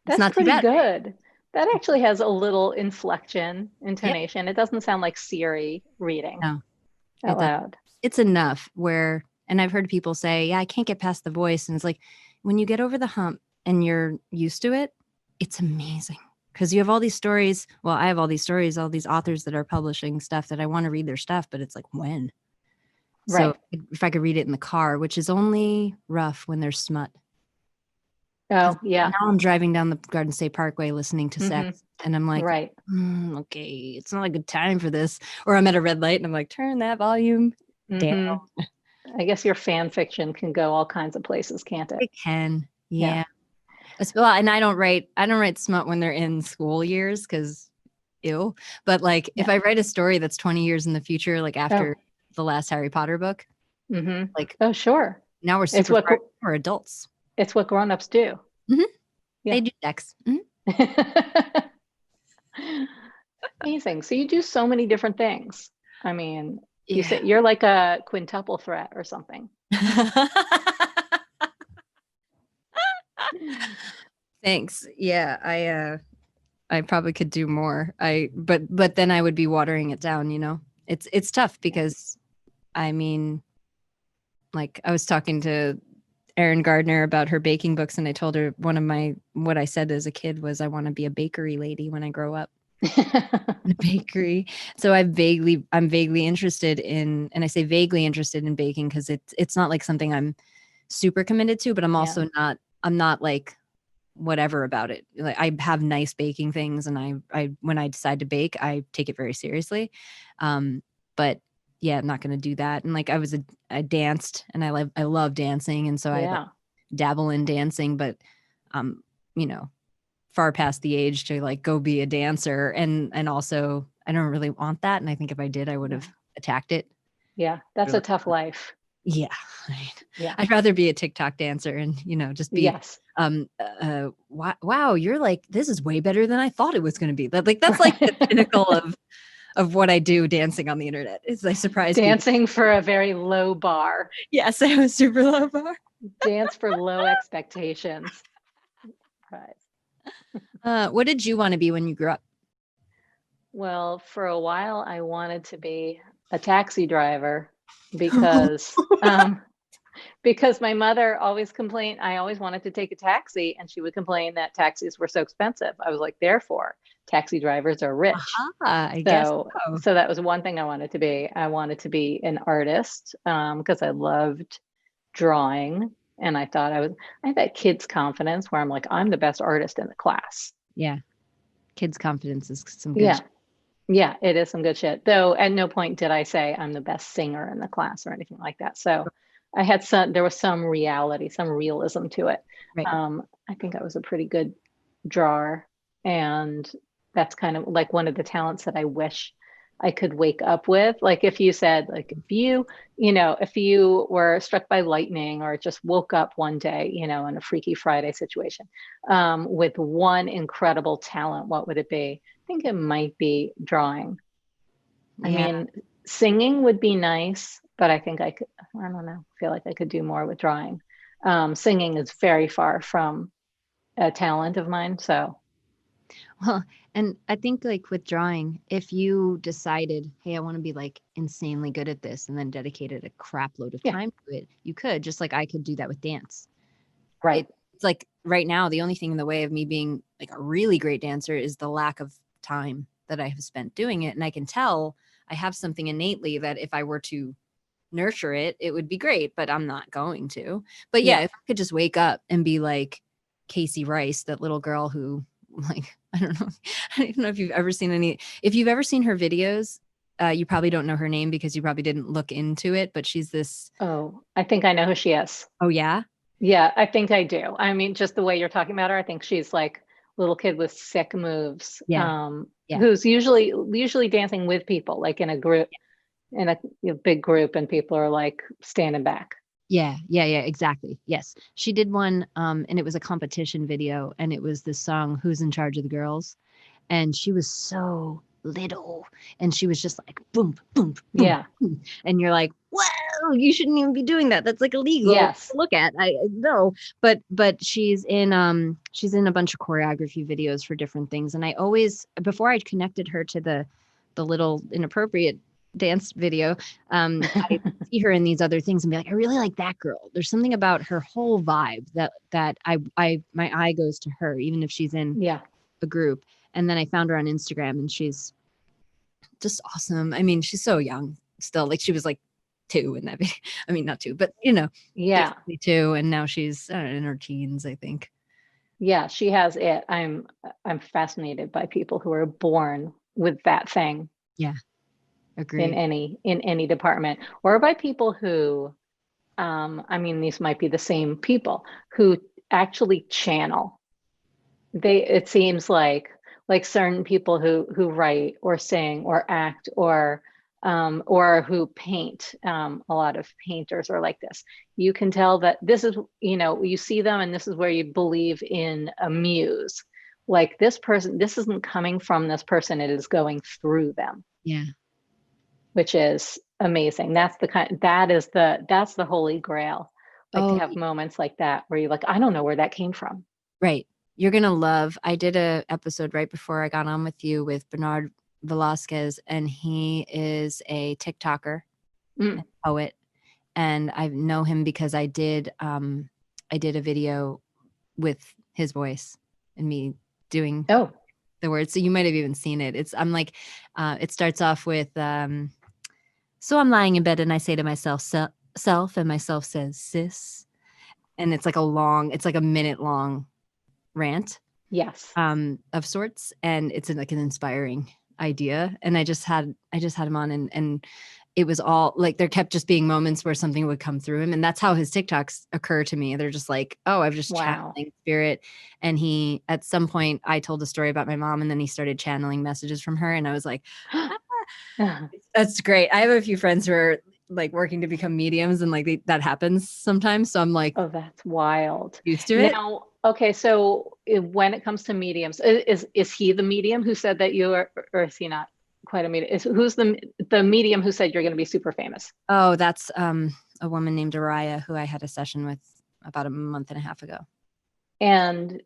That's not pretty too bad. Good. That actually has a little inflection, intonation. It doesn't sound like Siri reading out loud. It's enough where, and I've heard people say, yeah, I can't get past the voice. And it's like, when you get over the hump and you're used to it, it's amazing. Because you have all these stories. Well, I have all these stories, all these authors that are publishing stuff that I want to read their stuff, but it's like, when? So Right. if I could read it in the car, which is only rough when there's smut. Oh, yeah. Now I'm driving down the Garden State Parkway listening to sex, and I'm like, right. Okay, it's not a good time for this. Or I'm at a red light, and I'm like, turn that volume down. I guess your fan fiction can go all kinds of places, can't it? It can, yeah. Well, and I don't write smut when they're in school years because ew. But like if I write a story that's 20 years in the future, like after the last Harry Potter book, like oh sure, now we're super smart for adults. It's what grown-ups do. They do sex. Amazing. So you do so many different things. I mean, you say you're like a quintuple threat or something. Thanks. Yeah, I probably could do more. But then I would be watering it down, you know. It's tough because I mean, like I was talking to Erin Gardner about her baking books, and I told her what I said as a kid was I want to be a bakery lady when I grow up. In a bakery. So I'm vaguely interested in, and I say vaguely interested in baking because it's not like something I'm super committed to, but I'm also I'm not like whatever about it. Like I have nice baking things, and I when I decide to bake, I take it very seriously. But yeah, I'm not going to do that. And like I danced, and I love dancing, and so I like, dabble in dancing, but you know, far past the age to like go be a dancer, and also I don't really want that, and I think if I did I would have attacked it. That's a tough life. I'd rather be a TikTok dancer and, you know, just be wow, you're like, this is way better than I thought it was going to be. That's like the pinnacle of what I do dancing on the internet is I surprise dancing people. For a very low bar. Yes, I have a super low bar. Dance for low expectations. Right. What did you want to be when you grew up? Well, for a while I wanted to be a taxi driver because because my mother always complained. I always wanted to take a taxi, and she would complain that taxis were so expensive. I was like, therefore, taxi drivers are rich. I guess so. So that was one thing I wanted to be. I wanted to be an artist because I loved drawing, and I thought I had that kid's confidence where I'm like, I'm the best artist in the class. Yeah, kids' confidence is some good. Yeah, it is some good shit. Though at no point did I say I'm the best singer in the class or anything like that. So I had there was some reality, some realism to it. Right. I think I was a pretty good drawer, and that's kind of like one of the talents that I wish I could wake up with. Like if you said, like if you were struck by lightning or just woke up one day, in a Freaky Friday situation, with one incredible talent, what would it be? I think it might be drawing. I mean, singing would be nice, but I think I don't know, feel like I could do more with drawing. Singing is very far from a talent of mine. So. Well, and I think like with drawing, if you decided, hey, I want to be like insanely good at this and then dedicated a crap load of time to it, you could, just like I could do that with dance. Right. It's like right now, the only thing in the way of me being like a really great dancer is the lack of time that I have spent doing it. And I can tell I have something innately that if I were to nurture it, it would be great, but I'm not going to. But yeah, if I could just wake up and be like Casey Rice, that little girl who like, I don't know if you've ever seen if you've ever seen her videos, you probably don't know her name because you probably didn't look into it, but she's this. Oh, I think I know who she is. Oh yeah? Yeah, I think I do. I mean, just the way you're talking about her, I think she's like little kid with sick moves. Who's usually dancing with people, like in a group, in a big group, and people are like standing back. Yeah, exactly. Yes. She did one, and it was a competition video, and it was this song, Who's in Charge of the Girls? And she was so little, and she was just like, boom, boom, boom, boom. And you're like, whoa, you shouldn't even be doing that. That's like illegal to look at. I know, but she's in a bunch of choreography videos for different things. And I always, before I connected her to the little inappropriate dance video, I see her in these other things and be like, I really like that girl. There's something about her whole vibe that my eye goes to her, even if she's in a group. And then I found her on Instagram, and she's just awesome. I mean, she's so young still. Like she was like 2 in that video. I mean, not 2, but you know, Yeah. basically 2, and now she's in her teens, I think. Yeah, she has it. I'm fascinated by people who are born with that thing Yeah, agreed. in any department, or by people who, I mean, these might be the same people who actually channel. It seems like certain people who write or sing or act or who paint, a lot of painters are like this. You can tell that this is, you know, you see them and this is where you believe in a muse. Like this person, this isn't coming from this person, it is going through them. Yeah. Which is amazing. That's the holy grail. Like to have moments like that where you're like, I don't know where that came from. Right. You're going to love, I did a episode right before I got on with you with Bernard Velasquez, and he is a TikToker and poet. And I know him because I did a video with his voice and me doing the words. So you might have even seen it. It starts off with, so I'm lying in bed and I say to myself, self, and myself says, sis. And it's like a minute long rant. Yes. Of sorts. And it's like an inspiring idea. And I just had him on, and it was all like, there kept just being moments where something would come through him. And that's how his TikToks occur to me. They're just like, oh, I've just channeling spirit. And he, at some point I told a story about my mom, and then he started channeling messages from her. And I was like, that's great. I have a few friends who are like working to become mediums, and like that happens sometimes. So I'm like, oh, that's wild. Used to it. Now, okay, so when it comes to mediums, is he the medium who said that you are, or is he not quite a medium? Who's the medium who said you're going to be super famous? Oh, that's a woman named Araya, who I had a session with about a month and a half ago. And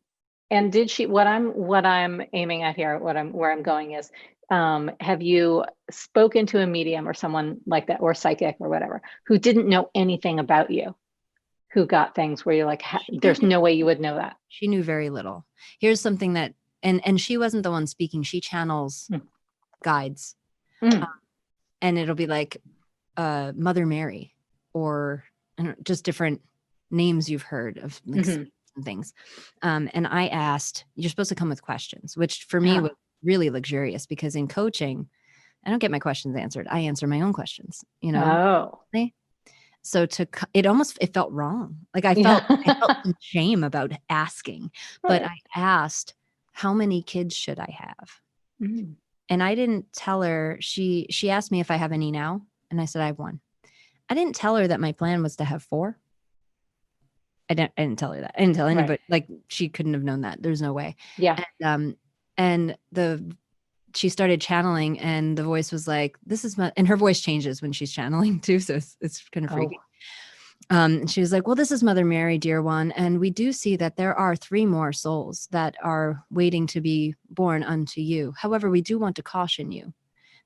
did she, what I'm aiming at here, where I'm going is, have you spoken to a medium or someone like that, or psychic or whatever, who didn't know anything about you, who got things where you're like, there's no way you would know that? She knew very little. Here's something that, and she wasn't the one speaking. She channels guides, and it'll be like Mother Mary, or just different names you've heard of, like and things. And I asked, you're supposed to come with questions, which for me was really luxurious, because in coaching, I don't get my questions answered. I answer my own questions, you know? So it felt wrong. Like I felt some shame about asking, but I asked, how many kids should I have? And I didn't tell her. She asked me if I have any now, and I said I have 1. I didn't tell her that my plan was to have 4. I didn't tell her that. I didn't tell anybody. Right. Like, she couldn't have known that. There's no way. Yeah. And she started channeling, and the voice was like, this is and her voice changes when she's channeling too. So it's kind of freaky. She was like, well, this is Mother Mary, dear one. And we do see that there are 3 more souls that are waiting to be born unto you. However, we do want to caution you,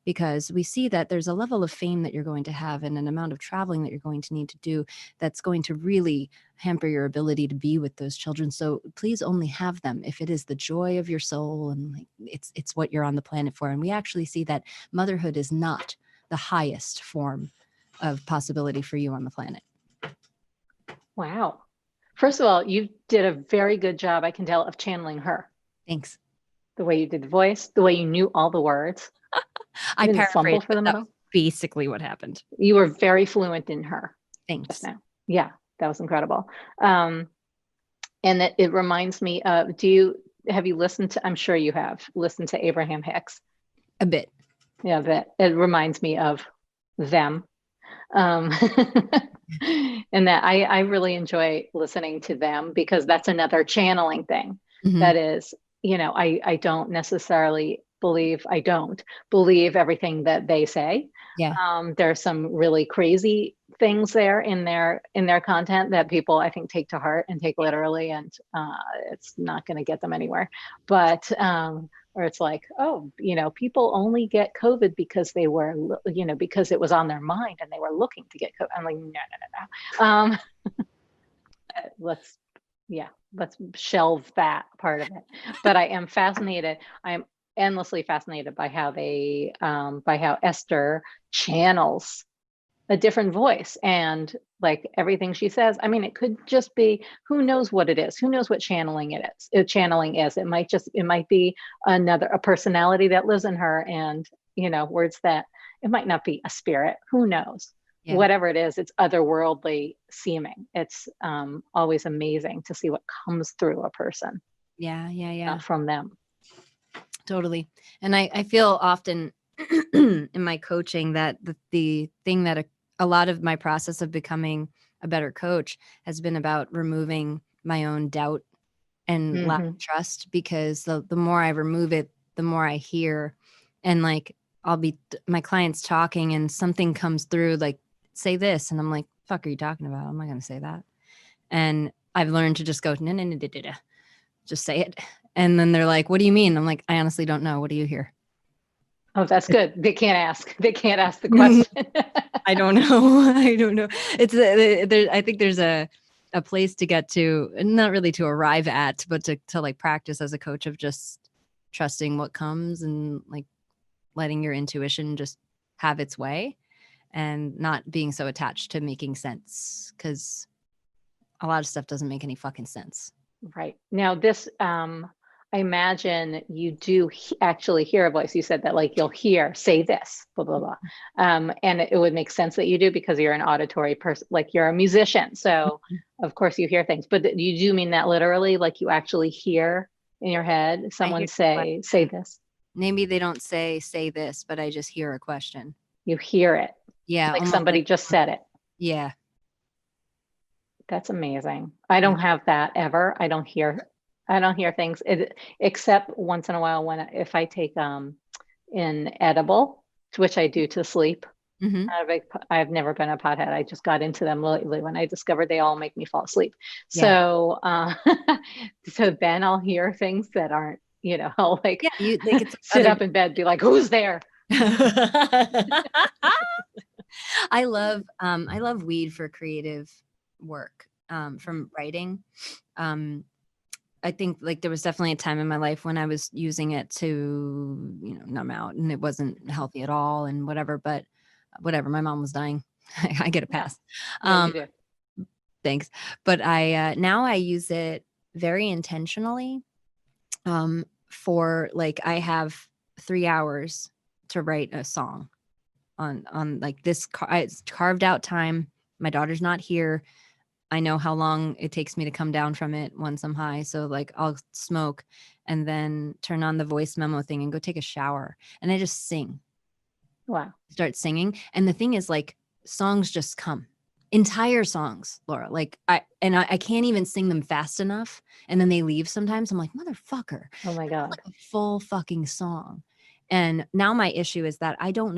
because we see that there's a level of fame that you're going to have, and an amount of traveling that you're going to need to do that's going to really hamper your ability to be with those children. So please only have them if it is the joy of your soul, and like it's what you're on the planet for. And we actually see that motherhood is not the highest form of possibility for you on the planet. Wow. First of all, you did a very good job, I can tell, of channeling her. Thanks. The way you did the voice, the way you knew all the words. I paraphrased, but that was basically what happened. You were very fluent in her. Thanks. Just now. Yeah, that was incredible. And that it reminds me of, have you listened to, I'm sure you have listened to Abraham Hicks? A bit. Yeah, that it reminds me of them. And that I really enjoy listening to them, because that's another channeling thing. That is, you know, I don't necessarily believe everything that they say. Yeah. There's some really crazy things there in their content that people, I think, take to heart and take literally, and it's not going to get them anywhere. But or it's like, oh, you know, people only get COVID because they were, you know, because it was on their mind and they were looking to get COVID. I'm like, no. Let's shelve that part of it. But I am fascinated. I am endlessly fascinated by how they, by how Esther channels a different voice, and like everything she says, I mean, it could just be, who knows what it is, who knows what channeling it might be a personality that lives in her, and words that, it might not be a spirit, who knows. Yeah. Whatever it is, it's otherworldly seeming. It's always amazing to see what comes through a person. Yeah. From them. Totally. And I feel often in my coaching that the thing that a lot of my process of becoming a better coach has been about removing my own doubt and lack of trust, because the more I remove it, the more I hear. And like, I'll be my clients talking and something comes through, like, say this, and I'm like, fuck are you talking about? I'm not gonna say that. And I've learned to just go, no, just say it. And then they're like, what do you mean? I'm like, I honestly don't know. What do you hear? Oh, that's good. They can't ask the question. I don't know. I don't know. It's I think there's a place to get to, not really to arrive at, but to like practice as a coach of just trusting what comes and like letting your intuition just have its way and not being so attached to making sense, because a lot of stuff doesn't make any fucking sense. Right. Now this, I imagine you do actually hear a voice. You said that, like, you'll hear, say this, blah, blah, blah. And it would make sense that you do, because you're an auditory person, like you're a musician. So of course you hear things, but you do mean that literally, like you actually hear in your head someone say this. Maybe they don't say this, but I just hear a question. You hear it. Yeah. Like somebody just said it. Yeah. That's amazing. I don't have that ever. I don't hear things, except once in a while if I take an edible, which I do to sleep. I've never been a pothead. I just got into them lately when I discovered they all make me fall asleep. So so then I'll hear things that aren't, I'll sit up in bed, be like, who's there? I love weed for creative work, from writing. I think like there was definitely a time in my life when I was using it to, numb out, and it wasn't healthy at all and whatever, but whatever. My mom was dying. I get a pass. Yeah, you do. Thanks. But now I use it very intentionally, for like, I have 3 hours to write a song on like this, it's carved out time. My daughter's not here. I know how long it takes me to come down from it once I'm high. So like I'll smoke and then turn on the voice memo thing and go take a shower. And I just sing. Wow. Start singing. And the thing is, like, songs just come. Entire songs, Laura. Like I can't even sing them fast enough. And then they leave sometimes. I'm like, motherfucker. Oh my God. Like a full fucking song. And now my issue is that I don't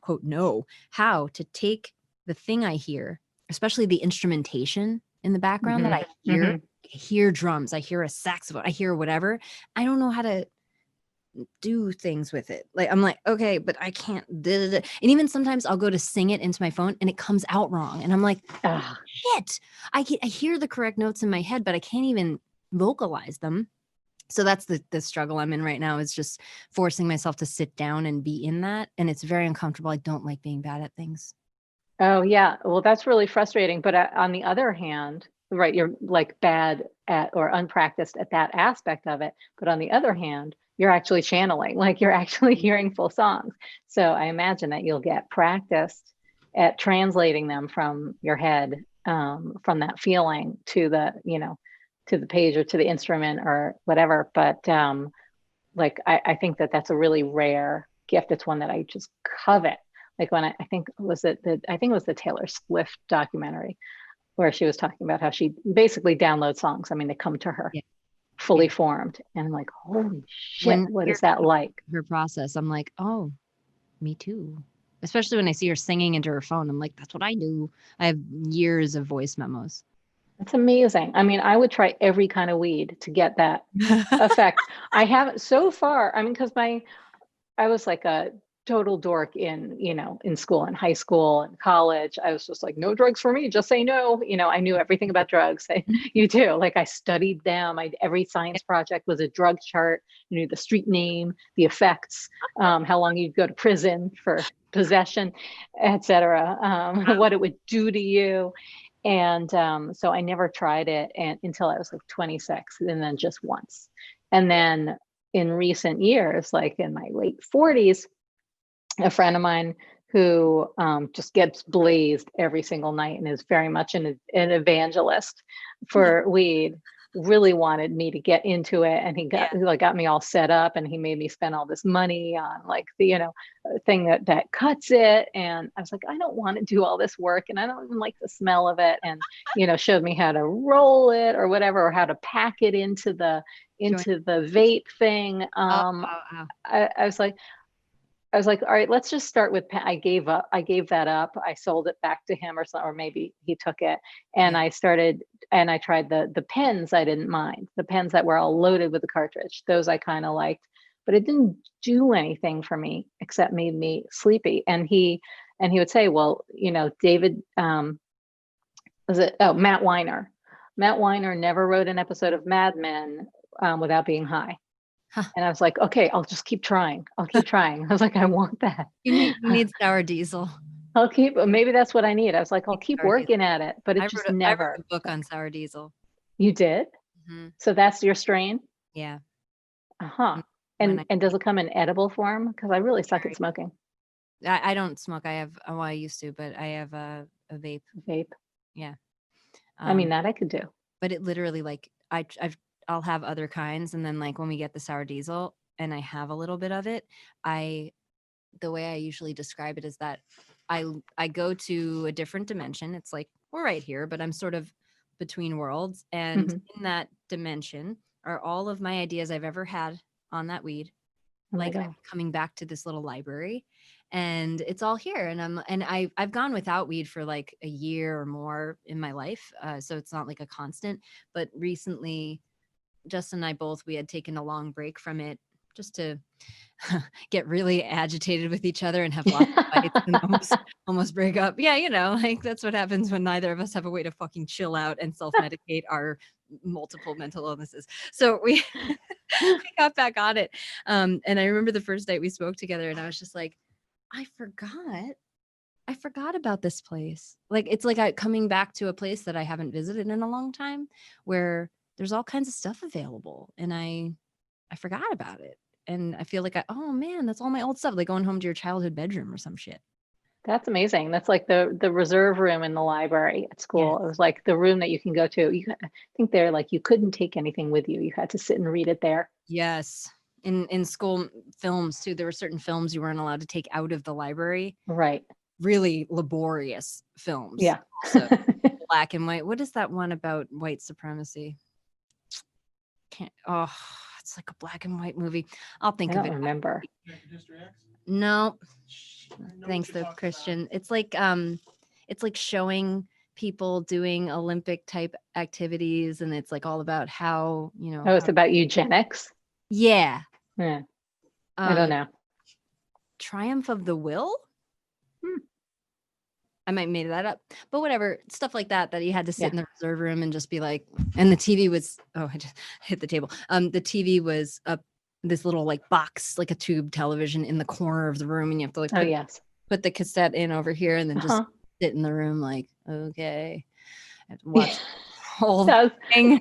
quote know how to take the thing I hear, especially the instrumentation in the background that I hear. I hear drums, I hear a saxophone, I hear whatever. I don't know how to do things with it. Like, I'm like, okay, but I can't. And even sometimes I'll go to sing it into my phone and it comes out wrong. And I'm like, shit, I hear the correct notes in my head, but I can't even vocalize them. So that's the struggle I'm in right now, is just forcing myself to sit down and be in that. And it's very uncomfortable. I don't like being bad at things. Oh yeah. Well, that's really frustrating. But on the other hand, right, you're like bad at or unpracticed at that aspect of it. But on the other hand, you're actually channeling, like you're actually hearing full songs. So I imagine that you'll get practiced at translating them from your head, from that feeling to the, to the page or to the instrument or whatever. But like, I think that that's a really rare gift. It's one that I just covet. Like when I think it was the Taylor Swift documentary where she was talking about how she basically downloads songs. I mean, they come to her fully formed, and I'm like, holy shit, what is that like? Her process. I'm like, oh, me too. Especially when I see her singing into her phone. I'm like, that's what I do. I have years of voice memos. That's amazing. I mean, I would try every kind of weed to get that effect. I haven't so far. I mean, because I was like a total dork in school, in high school and college. I was just like, no drugs for me, just say no. I knew everything about drugs. You too. Like I studied them. Every science project was a drug chart. You knew the street name, the effects, how long you'd go to prison for possession, etc. What it would do to you. And so I never tried it until I was like 26, and then just once. And then in recent years, like in my late 40s, a friend of mine who just gets blazed every single night and is very much an evangelist for weed, really wanted me to get into it, and he got me all set up, and he made me spend all this money on like the thing that cuts it, and I was like, I don't want to do all this work, and I don't even like the smell of it, and showed me how to roll it or whatever, or how to pack it into the vape thing. I was like, all right, let's just start with, I gave that up. I sold it back to him, or maybe he took it. And I tried the pens. I didn't mind the pens that were all loaded with the cartridge. Those I kind of liked, but it didn't do anything for me except made me sleepy. And he would say, well, David, Matt Weiner. Matt Weiner never wrote an episode of Mad Men without being high. Huh. And I was like, okay, I'll just keep trying. I was like, I want that. You need sour diesel. Maybe that's what I need. I was like, I'll keep working at it, but it just never. I wrote a book on sour diesel. You did? Mm-hmm. So that's your strain? Yeah. Uh-huh. And does it come in edible form? Because I really suck at smoking. I don't smoke. I used to, but I have a vape. Vape? Yeah. I mean, that I could do. But it literally, like, I'll have other kinds, and then like when we get the sour diesel and I have a little bit of it, the way I usually describe it is that I go to a different dimension. It's like we're right here, but I'm sort of between worlds, and in that dimension are all of my ideas I've ever had on that weed. Like I'm coming back to this little library, and it's all here. And I've gone without weed for like a year or more in my life, so it's not like a constant. But recently, Justin and I both, we had taken a long break from it just to get really agitated with each other and have lots of fights and almost break up. Yeah, like that's what happens when neither of us have a way to fucking chill out and self-medicate our multiple mental illnesses. So we got back on it. And I remember the first night we spoke together, and I was just like, I forgot about this place. Like, it's like coming back to a place that I haven't visited in a long time, where there's all kinds of stuff available, and I forgot about it. And I feel like oh man, that's all my old stuff, like going home to your childhood bedroom or some shit. That's amazing. That's like the reserve room in the library at school. Yes. It was like the room that you can go to. I think they're like, you couldn't take anything with you. You had to sit and read it there. Yes. In school films too, there were certain films you weren't allowed to take out of the library. Right. Really laborious films. Yeah. So black and white. What is that one about white supremacy? It's like a black and white movie. I'll think of it. I don't remember. No. Thanks though, Christian. It's like showing people doing Olympic type activities, and it's like all about how, it's about eugenics. Yeah. Yeah. I don't know. Triumph of the Will? I might have made that up, but whatever, stuff like that you had to sit in the reserve room and just be like, and the TV was, I just hit the table. The TV was up this little like box, like a tube television in the corner of the room, and you have to like put the cassette in over here, and then just sit in the room like, okay, I have to watch the whole thing.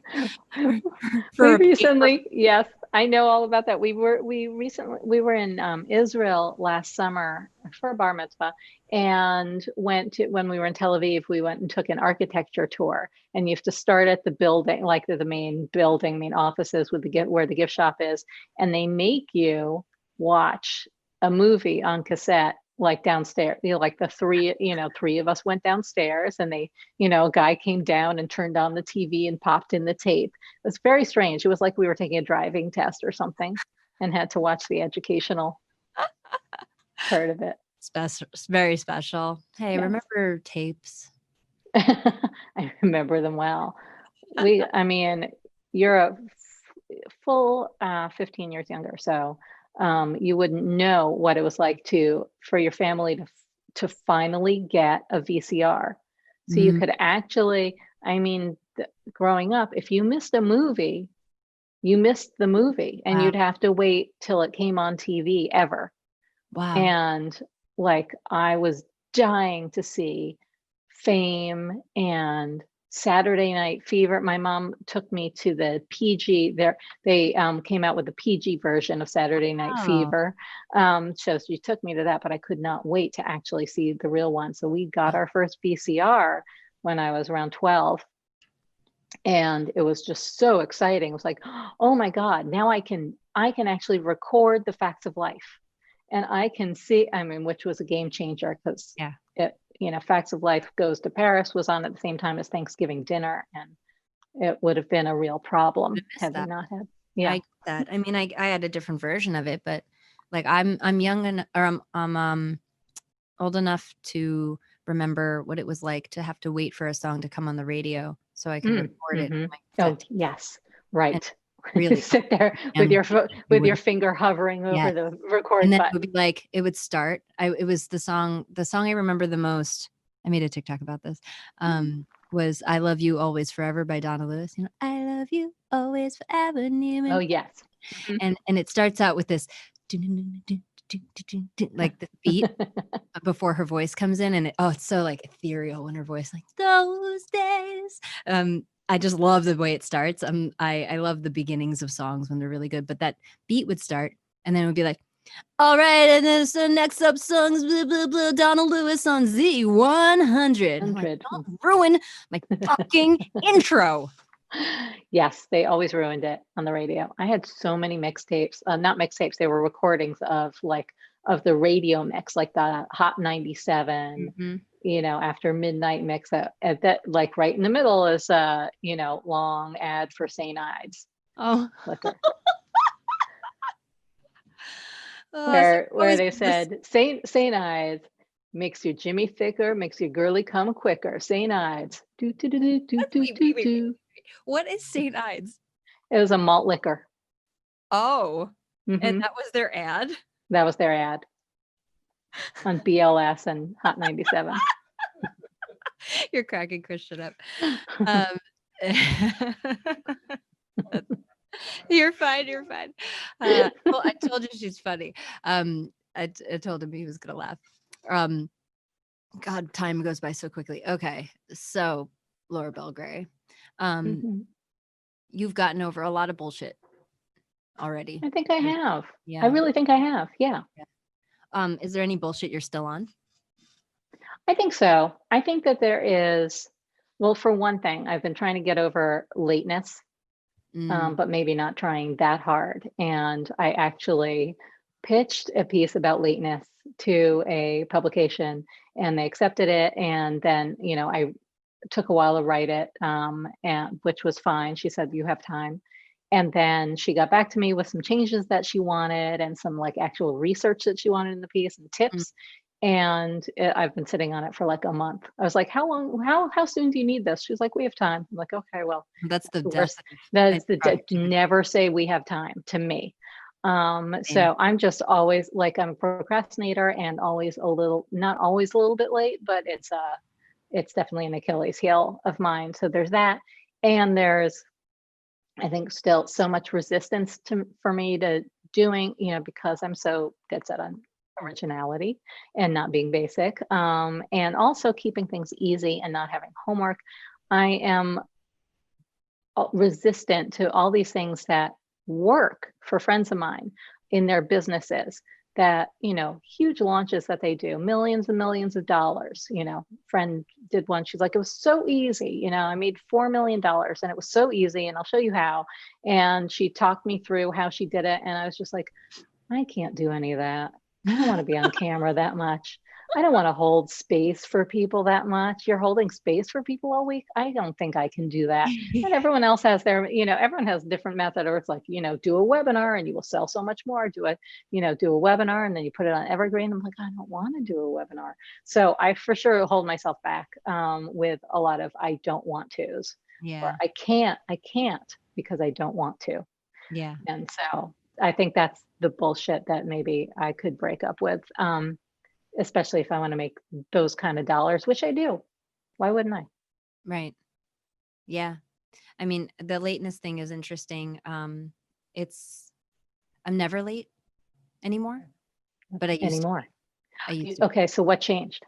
Yes, I know all about that. We were in Israel last summer for a bar mitzvah, and when we were in Tel Aviv, we went and took an architecture tour, and you have to start at the building, like the main building, main offices with where the gift shop is, and they make you watch a movie on cassette, like downstairs, like the three of us went downstairs, and they, a guy came down and turned on the TV and popped in the tape. It was very strange. It was like we were taking a driving test or something and had to watch the educational part of it. Very special. Hey, yes. Remember tapes? I remember them well. You're a full 15 years younger, so you wouldn't know what it was like for your family to finally get a VCR. So you could actually, growing up, if you missed a movie, you missed the movie, and you'd have to wait till it came on TV ever. Wow. And like I was dying to see Fame and Saturday Night Fever. My mom took me to the PG. They came out with the PG version of Saturday Night Fever. So she took me to that, but I could not wait to actually see the real one. So we got our first VCR when I was around 12. And it was just so exciting. It was like, oh my God, now I can actually record the facts of life. And I can see, I mean, which was a game changer because it, Facts of Life Goes to Paris was on at the same time as Thanksgiving dinner, and it would have been a real problem had they not had. Yeah, I get that. I mean, I had a different version of it, but like I'm young and or I'm old enough to remember what it was like to have to wait for a song to come on the radio so I could record it. On my oh yes, right. Really sit there with your finger hovering over the record and then button. it would be like, it would start. It was the song I remember the most. I made a TikTok about this. Was I Love You Always Forever by Donna Lewis. I love you always forever. Oh yes. And it starts out with this like the beat before her voice comes in, and it's so like ethereal when her voice, like those days. I just love the way it starts. I love the beginnings of songs when they're really good, but that beat would start and then it would be like, all right, and then so next up songs, blah, blah, blah, Donna Lewis on Z100. Like, don't ruin my fucking intro. Yes, they always ruined it on the radio. I had so many mixtapes, not mixtapes, they were recordings of the radio mix, like the Hot 97, after midnight mix that like right in the middle is long ad for St. Ides. Oh. Liquor. Where they said St. Ides makes your Jimmy thicker, makes your girly come quicker. St. Ides. Do do do do do do do do. What is St. Ides? It was a malt liquor. Oh, and that was their ad? That was their ad on BLS and Hot 97. You're cracking Christian up. You're fine. Well, I told you she's funny. I told him he was gonna laugh. God, time goes by so quickly. Okay, so Laura Belgray, you've gotten over a lot of bullshit already. I think I have. Yeah. I really think I have. Yeah. Is there any bullshit you're still on? I think so. I think that there is, well, for one thing, I've been trying to get over lateness, but maybe not trying that hard. And I actually pitched a piece about lateness to a publication and they accepted it. And then, I took a while to write it, and which was fine. She said, you have time. And then she got back to me with some changes that she wanted and some like actual research that she wanted in the piece and tips. And I've been sitting on it for like a month. I was like, how long, how soon do you need this? She's like, we have time. I'm like, okay, well, that's the worst. That's never say we have time to me. So I'm just always like, I'm a procrastinator and always not always a little bit late, but it's definitely an Achilles heel of mine. So there's that. And there's, I think, still so much resistance for me to doing, because I'm so dead set on originality and not being basic, and also keeping things easy and not having homework. I am resistant to all these things that work for friends of mine in their businesses, that huge launches that they do, millions and millions of dollars. Friend did one, she's like, it was so easy, I made $4 million and it was so easy and I'll show you how. And she talked me through how she did it, and I was just like, I can't do any of that. I don't want to be on camera that much. I don't want to hold space for people that much. You're holding space for people all week. I don't think I can do that. And everyone else has their, everyone has a different method, or it's like, do a webinar and you will sell so much more. Do a webinar and then you put it on Evergreen. I'm like, I don't want to do a webinar. So I for sure hold myself back with a lot of I don't want to's. Yeah. Or I can't because I don't want to. Yeah. And so I think that's the bullshit that maybe I could break up with. Especially if I want to make those kind of dollars, which I do. Why wouldn't I? Right. Yeah. I mean, the lateness thing is interesting. I'm never late anymore, but I used to. I used to. Okay, so what changed?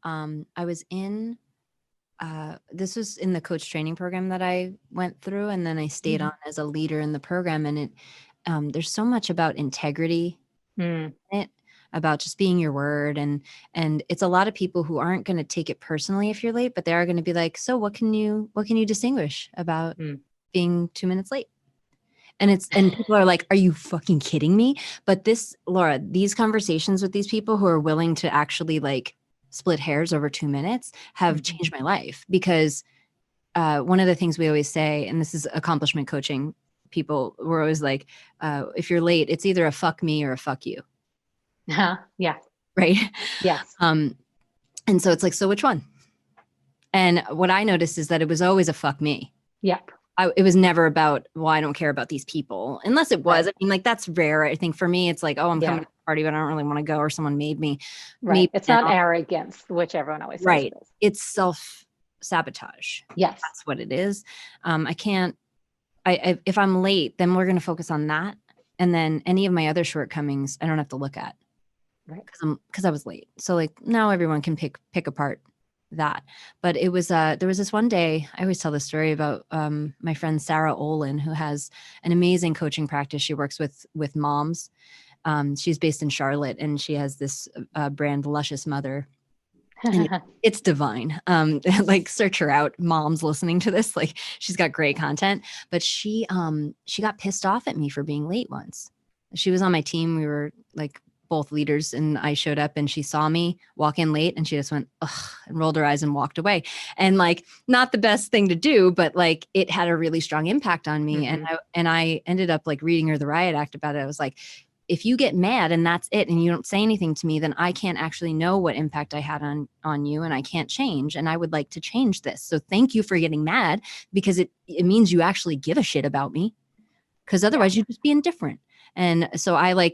I was in, this was in the coach training program that I went through, and then I stayed on as a leader in the program. And it, there's so much about integrity in it, about just being your word. And it's a lot of people who aren't going to take it personally if you're late, but they are going to be like, so what can you distinguish about being 2 minutes late? And people are like, are you fucking kidding me? But this, Laura, these conversations with these people who are willing to actually like split hairs over 2 minutes have changed my life. Because one of the things we always say, and this is accomplishment coaching, people, we're always like, if you're late, it's either a fuck me or a fuck you. Yeah. Right. Yes. And so it's like, so which one? And what I noticed is that it was always a fuck me. Yep. It was never about, well, I don't care about these people, unless it was. Right. I mean, like, that's rare. I think for me, it's like, oh, I'm coming to the party, but I don't really want to go, or someone made me. Right. It's not arrogance, which everyone always says it is. It's self-sabotage. Yes. That's what it is. I can't, if I'm late, then we're going to focus on that. And then any of my other shortcomings, I don't have to look at. Right. Because I was late. So like now everyone can pick apart that. But it was there was this one day, I always tell this story about my friend Sarah Olin, who has an amazing coaching practice. She works with moms. She's based in Charlotte, and she has this brand, Luscious Mother. And it's divine. Like, search her out, moms listening to this. Like, she's got great content. But she got pissed off at me for being late once. She was on my team. We were like both leaders, and I showed up, and she saw me walk in late, and she just went, ugh, and rolled her eyes and walked away. And like, not the best thing to do, but like, it had a really strong impact on me. And I ended up like reading her the riot act about it. I was like, if you get mad and that's it, and you don't say anything to me, then I can't actually know what impact I had on you, and I can't change. And I would like to change this. So thank you for getting mad, because it means you actually give a shit about me, because otherwise you'd just be indifferent. And so I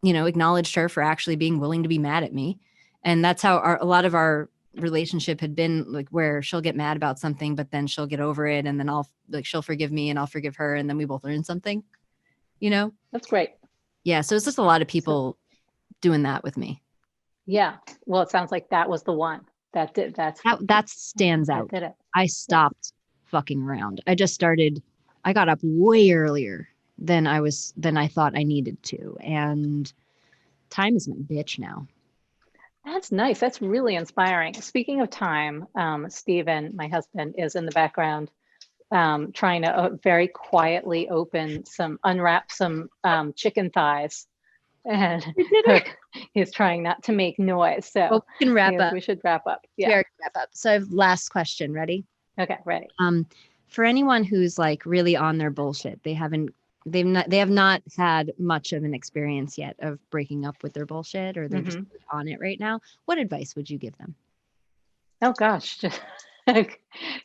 acknowledged her for actually being willing to be mad at me. And that's how a lot of our relationship had been, like, where she'll get mad about something, but then she'll get over it. And then she'll forgive me and I'll forgive her. And then we both learn something, That's great. Yeah. So it's just a lot of people doing that with me. Yeah. Well, it sounds like that was the one that stands out. Did it. I stopped fucking around. I got up way earlier than I thought I needed to. And time is my bitch now. That's nice. That's really inspiring. Speaking of time, Steven, my husband, is in the background trying to very quietly unwrap some chicken thighs. And he's trying not to make noise. So we can wrap up. We should wrap up. Yeah. We wrap up. So I have last question. Ready? Okay, ready. For anyone who's like really on their bullshit, they have not had much of an experience yet of breaking up with their bullshit, or they're just on it right now, what advice would you give them? Oh gosh, just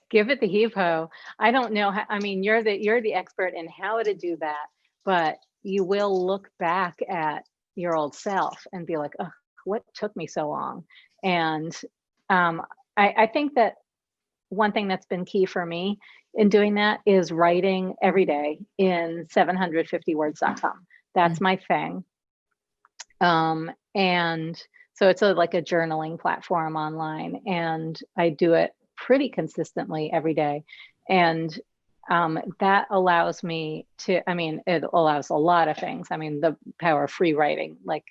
give it the heave-ho. I don't know how, I mean, you're the expert in how to do that, but you will look back at your old self and be like, oh, what took me so long? And I think that one thing that's been key for me in doing that is writing every day in 750words.com. That's my thing. And so it's like a journaling platform online, and I do it pretty consistently every day. And that allows me to, it allows a lot of things. The power of free writing, like,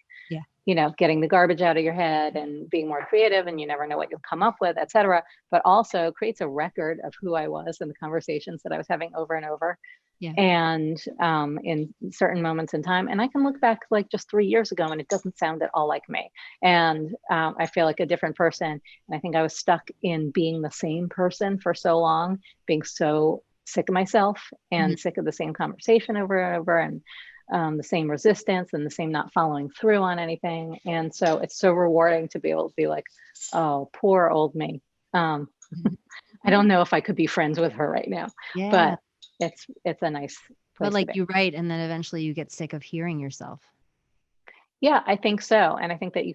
getting the garbage out of your head and being more creative, and you never know what you'll come up with, etc. But also creates a record of who I was and the conversations that I was having over and over. Yeah. And in certain moments in time, and I can look back like just 3 years ago, and it doesn't sound at all like me. And I feel like a different person. And I think I was stuck in being the same person for so long, being so sick of myself and sick of the same conversation over and over, and the same resistance and the same not following through on anything. And so it's so rewarding to be able to be like, oh, poor old me. I don't know if I could be friends with her right now, but it's a nice place. But like, you write, and then eventually you get sick of hearing yourself. Yeah, I think so. And I think that you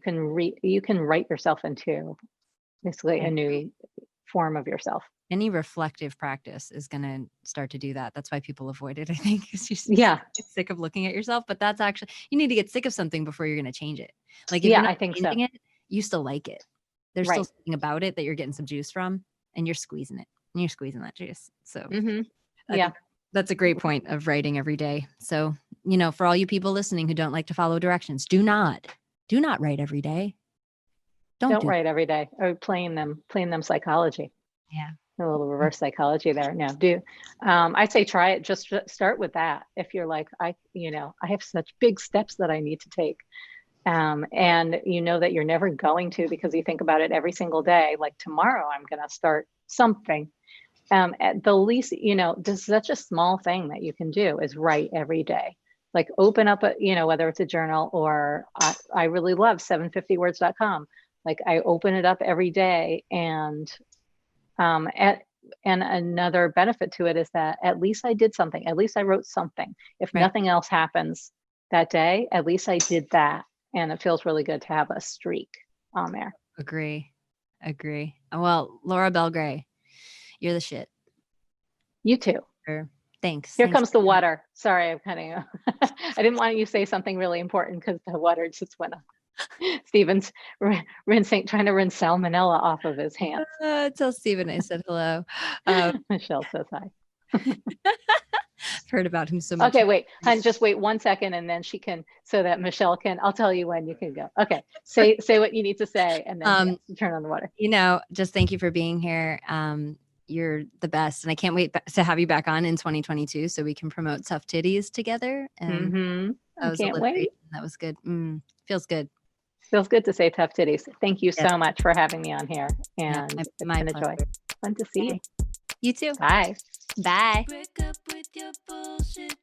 can write yourself into basically a new form of yourself. Any reflective practice is going to start to do that. That's why people avoid it, I think, because you get sick of looking at yourself. But that's actually, you need to get sick of something before you're going to change it. Like if you're not I think changing it, you still like it. There's Right. still something about it that you're getting some juice from, and you're squeezing it, and you're squeezing that juice. So I think that's a great point of writing every day. So, you know, for all you people listening who don't like to follow directions, do not write every day. Don't write every day, or playing them psychology. Yeah. A little reverse psychology there. No, I say try it. Just start with that. If you're like, I have such big steps that I need to take. And you know that you're never going to, because you think about it every single day. Like, tomorrow I'm going to start something. At the least, just such a small thing that you can do is write every day. Like, open up whether it's a journal, or I really love 750words.com. Like, I open it up every day, and another benefit to it is that at least I did something. At least I wrote something. If nothing else happens that day, at least I did that. And it feels really good to have a streak on there. Agree. Well, Laura Belgray, you're the shit. You too. Thanks. Here comes the water. Sorry, I'm kind of, I didn't want you to say something really important because the water just went up. Steven's trying to rinse salmonella off of his hands. Tell Steven I said hello. Michelle says hi. Heard about him so much. Okay, wait, hon, just wait 1 second, and then she can, so that Michelle can, I'll tell you when you can go. Okay, say what you need to say, and then turn on the water. Just thank you for being here. You're the best, and I can't wait to have you back on in 2022 so we can promote Tough Titties together. And I can't wait. That was good. Feels good. Feels good to say Tough Titties. Thank you so much for having me on here, and it's been a joy. Fun to see you. You too. Bye. Bye. Break up with your bullshit.